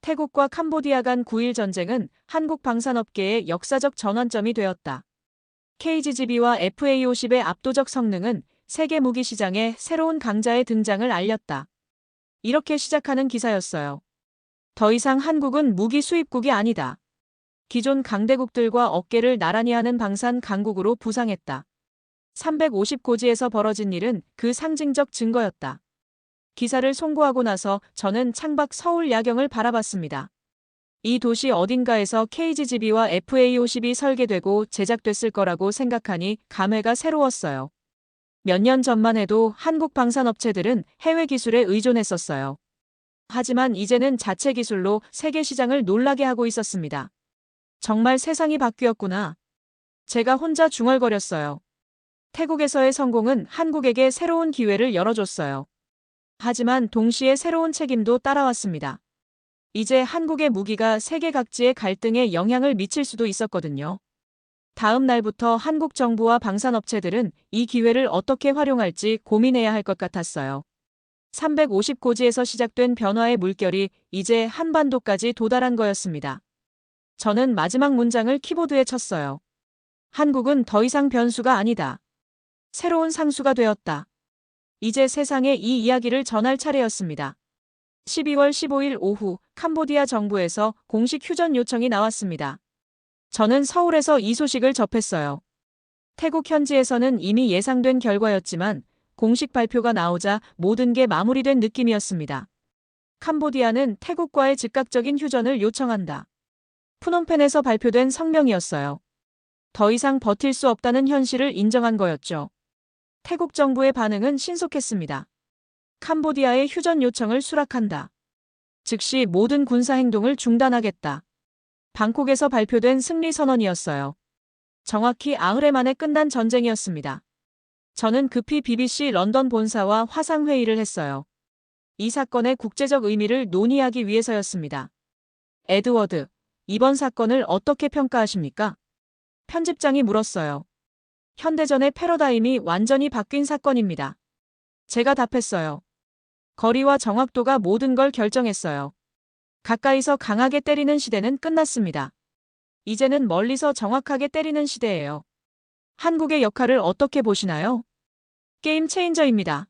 태국과 캄보디아 간 9.1 전쟁은 한국 방산업계의 역사적 전환점이 되었다. KGGB와 FA50의 압도적 성능은 세계 무기 시장에 새로운 강자의 등장을 알렸다. 이렇게 시작하는 기사였어요. 더 이상 한국은 무기 수입국이 아니다. 기존 강대국들과 어깨를 나란히 하는 방산 강국으로 부상했다. 350고지에서 벌어진 일은 그 상징적 증거였다. 기사를 송고하고 나서 저는 창밖 서울 야경을 바라봤습니다. 이 도시 어딘가에서 KGGB와 FA50이 설계되고 제작됐을 거라고 생각하니 감회가 새로웠어요. 몇 년 전만 해도 한국 방산업체들은 해외 기술에 의존했었어요. 하지만 이제는 자체 기술로 세계 시장을 놀라게 하고 있었습니다. 정말 세상이 바뀌었구나. 제가 혼자 중얼거렸어요. 태국에서의 성공은 한국에게 새로운 기회를 열어줬어요. 하지만 동시에 새로운 책임도 따라왔습니다. 이제 한국의 무기가 세계 각지의 갈등에 영향을 미칠 수도 있었거든요. 다음 날부터 한국 정부와 방산업체들은 이 기회를 어떻게 활용할지 고민해야 할 것 같았어요. 350고지에서 시작된 변화의 물결이 이제 한반도까지 도달한 거였습니다. 저는 마지막 문장을 키보드에 쳤어요. 한국은 더 이상 변수가 아니다. 새로운 상수가 되었다. 이제 세상에 이 이야기를 전할 차례였습니다. 12월 15일 오후 캄보디아 정부에서 공식 휴전 요청이 나왔습니다. 저는 서울에서 이 소식을 접했어요. 태국 현지에서는 이미 예상된 결과였지만 공식 발표가 나오자 모든 게 마무리된 느낌이었습니다. 캄보디아는 태국과의 즉각적인 휴전을 요청한다. 푸놈펜에서 발표된 성명이었어요. 더 이상 버틸 수 없다는 현실을 인정한 거였죠. 태국 정부의 반응은 신속했습니다. 캄보디아의 휴전 요청을 수락한다. 즉시 모든 군사 행동을 중단하겠다. 방콕에서 발표된 승리 선언이었어요. 정확히 8해 만에 끝난 전쟁이었습니다. 저는 급히 BBC 런던 본사와 화상회의를 했어요. 이 사건의 국제적 의미를 논의하기 위해서였습니다. 에드워드, 이번 사건을 어떻게 평가하십니까? 편집장이 물었어요. 현대전의 패러다임이 완전히 바뀐 사건입니다. 제가 답했어요. 거리와 정확도가 모든 걸 결정했어요. 가까이서 강하게 때리는 시대는 끝났습니다. 이제는 멀리서 정확하게 때리는 시대예요. 한국의 역할을 어떻게 보시나요? 게임 체인저입니다.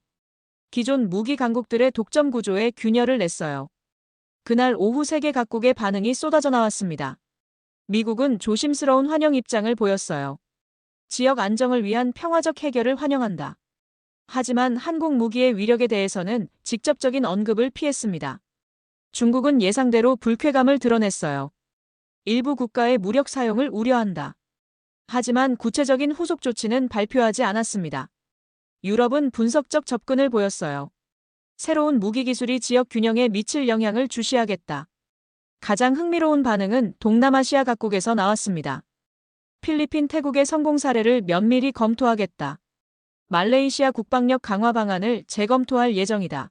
기존 무기 강국들의 독점 구조에 균열을 냈어요. 그날 오후 세계 각국의 반응이 쏟아져 나왔습니다. 미국은 조심스러운 환영 입장을 보였어요. 지역 안정을 위한 평화적 해결을 환영한다. 하지만 한국 무기의 위력에 대해서는 직접적인 언급을 피했습니다. 중국은 예상대로 불쾌감을 드러냈어요. 일부 국가의 무력 사용을 우려한다. 하지만 구체적인 후속 조치는 발표하지 않았습니다. 유럽은 분석적 접근을 보였어요. 새로운 무기 기술이 지역 균형에 미칠 영향을 주시하겠다. 가장 흥미로운 반응은 동남아시아 각국에서 나왔습니다. 필리핀, 태국의 성공 사례를 면밀히 검토하겠다. 말레이시아 국방력 강화 방안을 재검토할 예정이다.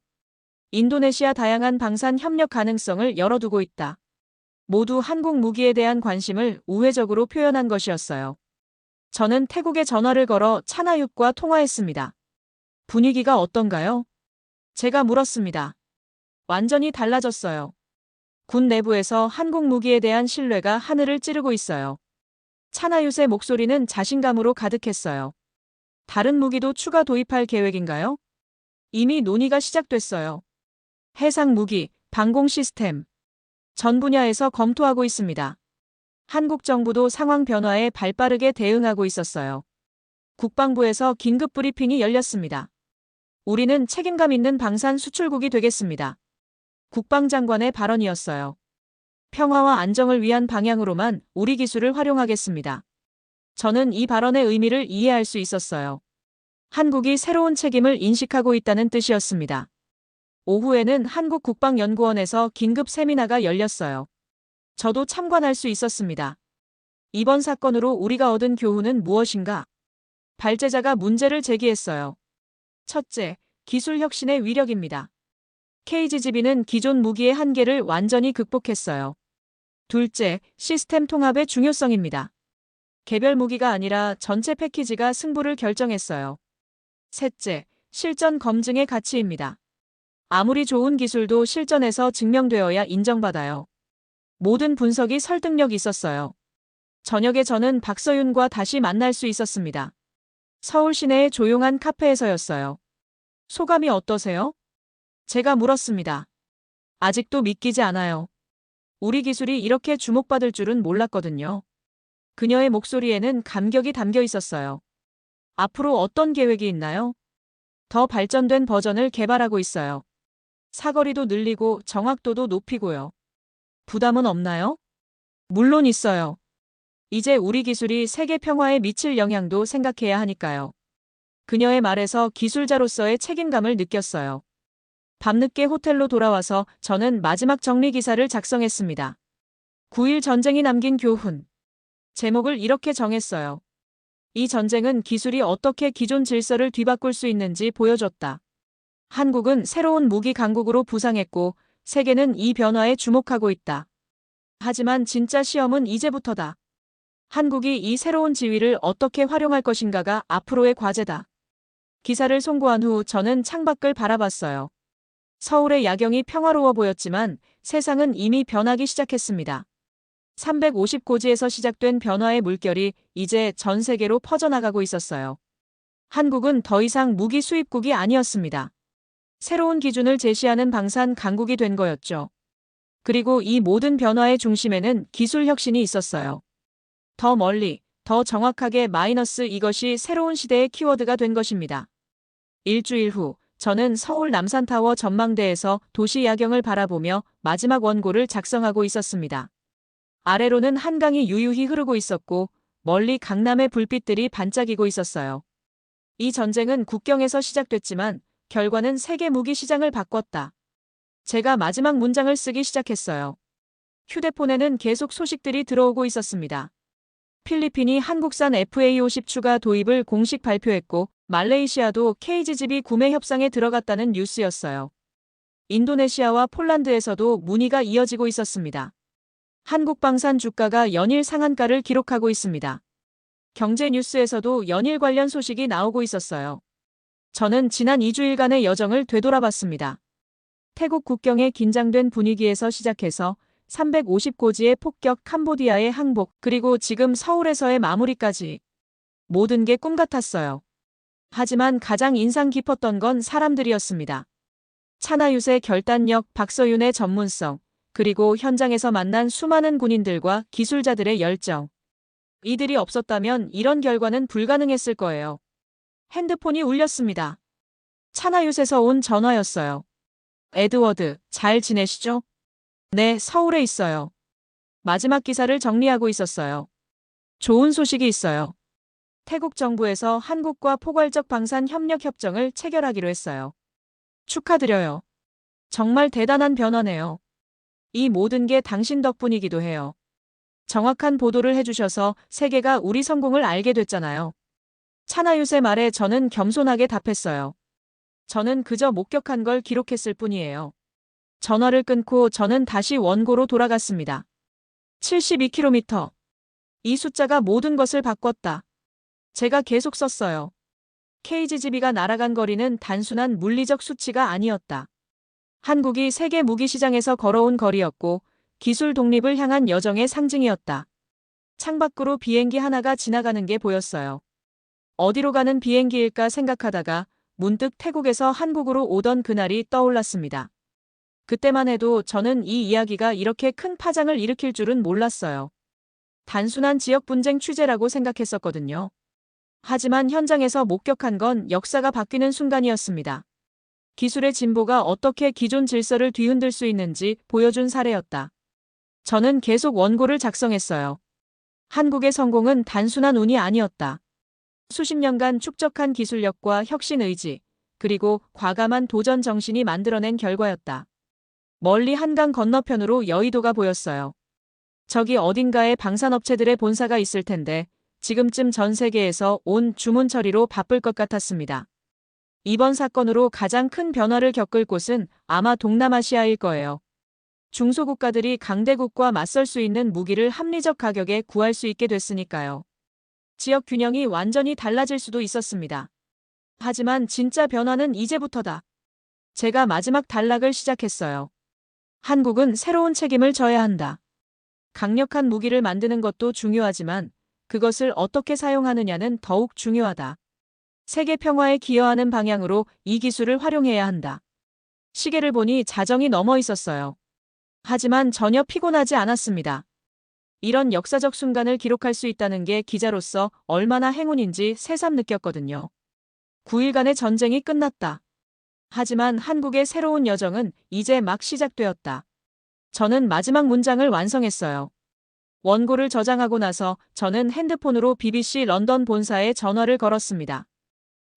인도네시아 다양한 방산 협력 가능성을 열어두고 있다. 모두 한국 무기에 대한 관심을 우회적으로 표현한 것이었어요. 저는 태국에 전화를 걸어 차나육과 통화했습니다. 분위기가 어떤가요? 제가 물었습니다. 완전히 달라졌어요. 군 내부에서 한국 무기에 대한 신뢰가 하늘을 찌르고 있어요. 차나윕의 목소리는 자신감으로 가득했어요. 다른 무기도 추가 도입할 계획인가요? 이미 논의가 시작됐어요. 해상 무기, 방공 시스템. 전 분야에서 검토하고 있습니다. 한국 정부도 상황 변화에 발빠르게 대응하고 있었어요. 국방부에서 긴급 브리핑이 열렸습니다. 우리는 책임감 있는 방산 수출국이 되겠습니다. 국방장관의 발언이었어요. 평화와 안정을 위한 방향으로만 우리 기술을 활용하겠습니다. 저는 이 발언의 의미를 이해할 수 있었어요. 한국이 새로운 책임을 인식하고 있다는 뜻이었습니다. 오후에는 한국국방연구원에서 긴급 세미나가 열렸어요. 저도 참관할 수 있었습니다. 이번 사건으로 우리가 얻은 교훈은 무엇인가? 발제자가 문제를 제기했어요. 첫째, 기술 혁신의 위력입니다. KGGB는 기존 무기의 한계를 완전히 극복했어요. 둘째, 시스템 통합의 중요성입니다. 개별 무기가 아니라 전체 패키지가 승부를 결정했어요. 셋째, 실전 검증의 가치입니다. 아무리 좋은 기술도 실전에서 증명되어야 인정받아요. 모든 분석이 설득력 있었어요. 저녁에 저는 박서윤과 다시 만날 수 있었습니다. 서울 시내의 조용한 카페에서였어요. 소감이 어떠세요? 제가 물었습니다. 아직도 믿기지 않아요. 우리 기술이 이렇게 주목받을 줄은 몰랐거든요. 그녀의 목소리에는 감격이 담겨 있었어요. 앞으로 어떤 계획이 있나요? 더 발전된 버전을 개발하고 있어요. 사거리도 늘리고 정확도도 높이고요. 부담은 없나요? 물론 있어요. 이제 우리 기술이 세계 평화에 미칠 영향도 생각해야 하니까요. 그녀의 말에서 기술자로서의 책임감을 느꼈어요. 밤늦게 호텔로 돌아와서 저는 마지막 정리 기사를 작성했습니다. 9일 전쟁이 남긴 교훈. 제목을 이렇게 정했어요. 이 전쟁은 기술이 어떻게 기존 질서를 뒤바꿀 수 있는지 보여줬다. 한국은 새로운 무기 강국으로 부상했고 세계는 이 변화에 주목하고 있다. 하지만 진짜 시험은 이제부터다. 한국이 이 새로운 지위를 어떻게 활용할 것인가가 앞으로의 과제다. 기사를 송고한 후 저는 창밖을 바라봤어요. 서울의 야경이 평화로워 보였지만 세상은 이미 변하기 시작했습니다. 350고지에서 시작된 변화의 물결이 이제 전 세계로 퍼져나가고 있었어요. 한국은 더 이상 무기 수입국이 아니었습니다. 새로운 기준을 제시하는 방산 강국이 된 거였죠. 그리고 이 모든 변화의 중심에는 기술 혁신이 있었어요. 더 멀리, 더 정확하게 마이너스 이것이 새로운 시대의 키워드가 된 것입니다. 일주일 후, 저는 서울 남산타워 전망대에서 도시 야경을 바라보며 마지막 원고를 작성하고 있었습니다. 아래로는 한강이 유유히 흐르고 있었고 멀리 강남의 불빛들이 반짝이고 있었어요. 이 전쟁은 국경에서 시작됐지만 결과는 세계 무기 시장을 바꿨다. 제가 마지막 문장을 쓰기 시작했어요. 휴대폰에는 계속 소식들이 들어오고 있었습니다. 필리핀이 한국산 FA-50 추가 도입을 공식 발표했고 말레이시아도 KGGB 구매 협상에 들어갔다는 뉴스였어요. 인도네시아와 폴란드에서도 문의가 이어지고 있었습니다. 한국 방산 주가가 연일 상한가를 기록하고 있습니다. 경제 뉴스에서도 연일 관련 소식이 나오고 있었어요. 저는 지난 2주일간의 여정을 되돌아봤습니다. 태국 국경의 긴장된 분위기에서 시작해서 350고지의 폭격 캄보디아의 항복, 그리고 지금 서울에서의 마무리까지 모든 게 꿈 같았어요. 하지만 가장 인상 깊었던 건 사람들이었습니다. 차나윕의 결단력, 박서윤의 전문성, 그리고 현장에서 만난 수많은 군인들과 기술자들의 열정. 이들이 없었다면 이런 결과는 불가능했을 거예요. 핸드폰이 울렸습니다. 차나윕에서 온 전화였어요. 에드워드, 잘 지내시죠? 네, 서울에 있어요. 마지막 기사를 정리하고 있었어요. 좋은 소식이 있어요. 태국 정부에서 한국과 포괄적 방산 협력 협정을 체결하기로 했어요. 축하드려요. 정말 대단한 변화네요. 이 모든 게 당신 덕분이기도 해요. 정확한 보도를 해주셔서 세계가 우리 성공을 알게 됐잖아요. 차나윕의 말에 저는 겸손하게 답했어요. 저는 그저 목격한 걸 기록했을 뿐이에요. 전화를 끊고 저는 다시 원고로 돌아갔습니다. 72km. 이 숫자가 모든 것을 바꿨다. 제가 계속 썼어요. KGB가 날아간 거리는 단순한 물리적 수치가 아니었다. 한국이 세계 무기 시장에서 걸어온 거리였고 기술 독립을 향한 여정의 상징이었다. 창밖으로 비행기 하나가 지나가는 게 보였어요. 어디로 가는 비행기일까 생각하다가 문득 태국에서 한국으로 오던 그날이 떠올랐습니다. 그때만 해도 저는 이 이야기가 이렇게 큰 파장을 일으킬 줄은 몰랐어요. 단순한 지역 분쟁 취재라고 생각했었거든요. 하지만 현장에서 목격한 건 역사가 바뀌는 순간이었습니다. 기술의 진보가 어떻게 기존 질서를 뒤흔들 수 있는지 보여준 사례였다. 저는 계속 원고를 작성했어요. 한국의 성공은 단순한 운이 아니었다. 수십 년간 축적한 기술력과 혁신 의지, 그리고 과감한 도전 정신이 만들어낸 결과였다. 멀리 한강 건너편으로 여의도가 보였어요. 저기 어딘가에 방산업체들의 본사가 있을 텐데 지금쯤 전 세계에서 온 주문 처리로 바쁠 것 같았습니다. 이번 사건으로 가장 큰 변화를 겪을 곳은 아마 동남아시아일 거예요. 중소국가들이 강대국과 맞설 수 있는 무기를 합리적 가격에 구할 수 있게 됐으니까요. 지역 균형이 완전히 달라질 수도 있었습니다. 하지만 진짜 변화는 이제부터다. 제가 마지막 단락을 시작했어요. 한국은 새로운 책임을 져야 한다. 강력한 무기를 만드는 것도 중요하지만 그것을 어떻게 사용하느냐는 더욱 중요하다. 세계 평화에 기여하는 방향으로 이 기술을 활용해야 한다. 시계를 보니 자정이 넘어 있었어요. 하지만 전혀 피곤하지 않았습니다. 이런 역사적 순간을 기록할 수 있다는 게 기자로서 얼마나 행운인지 새삼 느꼈거든요. 9일간의 전쟁이 끝났다. 하지만 한국의 새로운 여정은 이제 막 시작되었다. 저는 마지막 문장을 완성했어요. 원고를 저장하고 나서 저는 핸드폰으로 BBC 런던 본사에 전화를 걸었습니다.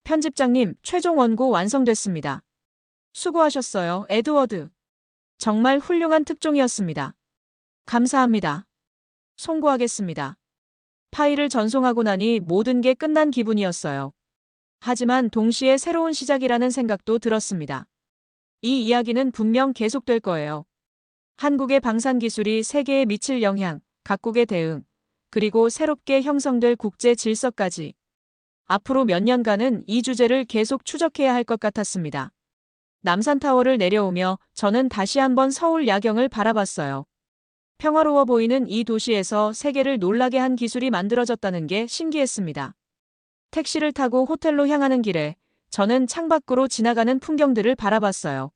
편집장님, 최종 원고 완성됐습니다. 수고하셨어요, 에드워드. 정말 훌륭한 특종이었습니다. 감사합니다. 송고하겠습니다. 파일을 전송하고 나니 모든 게 끝난 기분이었어요. 하지만 동시에 새로운 시작이라는 생각도 들었습니다. 이 이야기는 분명 계속될 거예요. 한국의 방산 기술이 세계에 미칠 영향, 각국의 대응, 그리고 새롭게 형성될 국제 질서까지. 앞으로 몇 년간은 이 주제를 계속 추적해야 할 것 같았습니다. 남산타워를 내려오며 저는 다시 한번 서울 야경을 바라봤어요. 평화로워 보이는 이 도시에서 세계를 놀라게 한 기술이 만들어졌다는 게 신기했습니다. 택시를 타고 호텔로 향하는 길에 저는 창밖으로 지나가는 풍경들을 바라봤어요.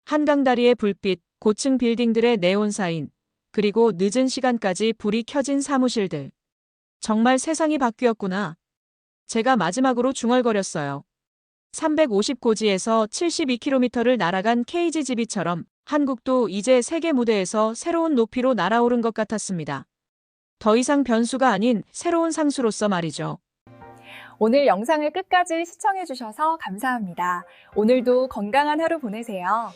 한강다리의 불빛, 고층 빌딩들의 네온 사인, 그리고 늦은 시간까지 불이 켜진 사무실들. 정말 세상이 바뀌었구나. 제가 마지막으로 중얼거렸어요. 350고지에서 72km를 날아간 KGB처럼 한국도 이제 세계 무대에서 새로운 높이로 날아오른 것 같았습니다. 더 이상 변수가 아닌 새로운 상수로서 말이죠. 오늘 영상을 끝까지 시청해주셔서 감사합니다. 오늘도 건강한 하루 보내세요.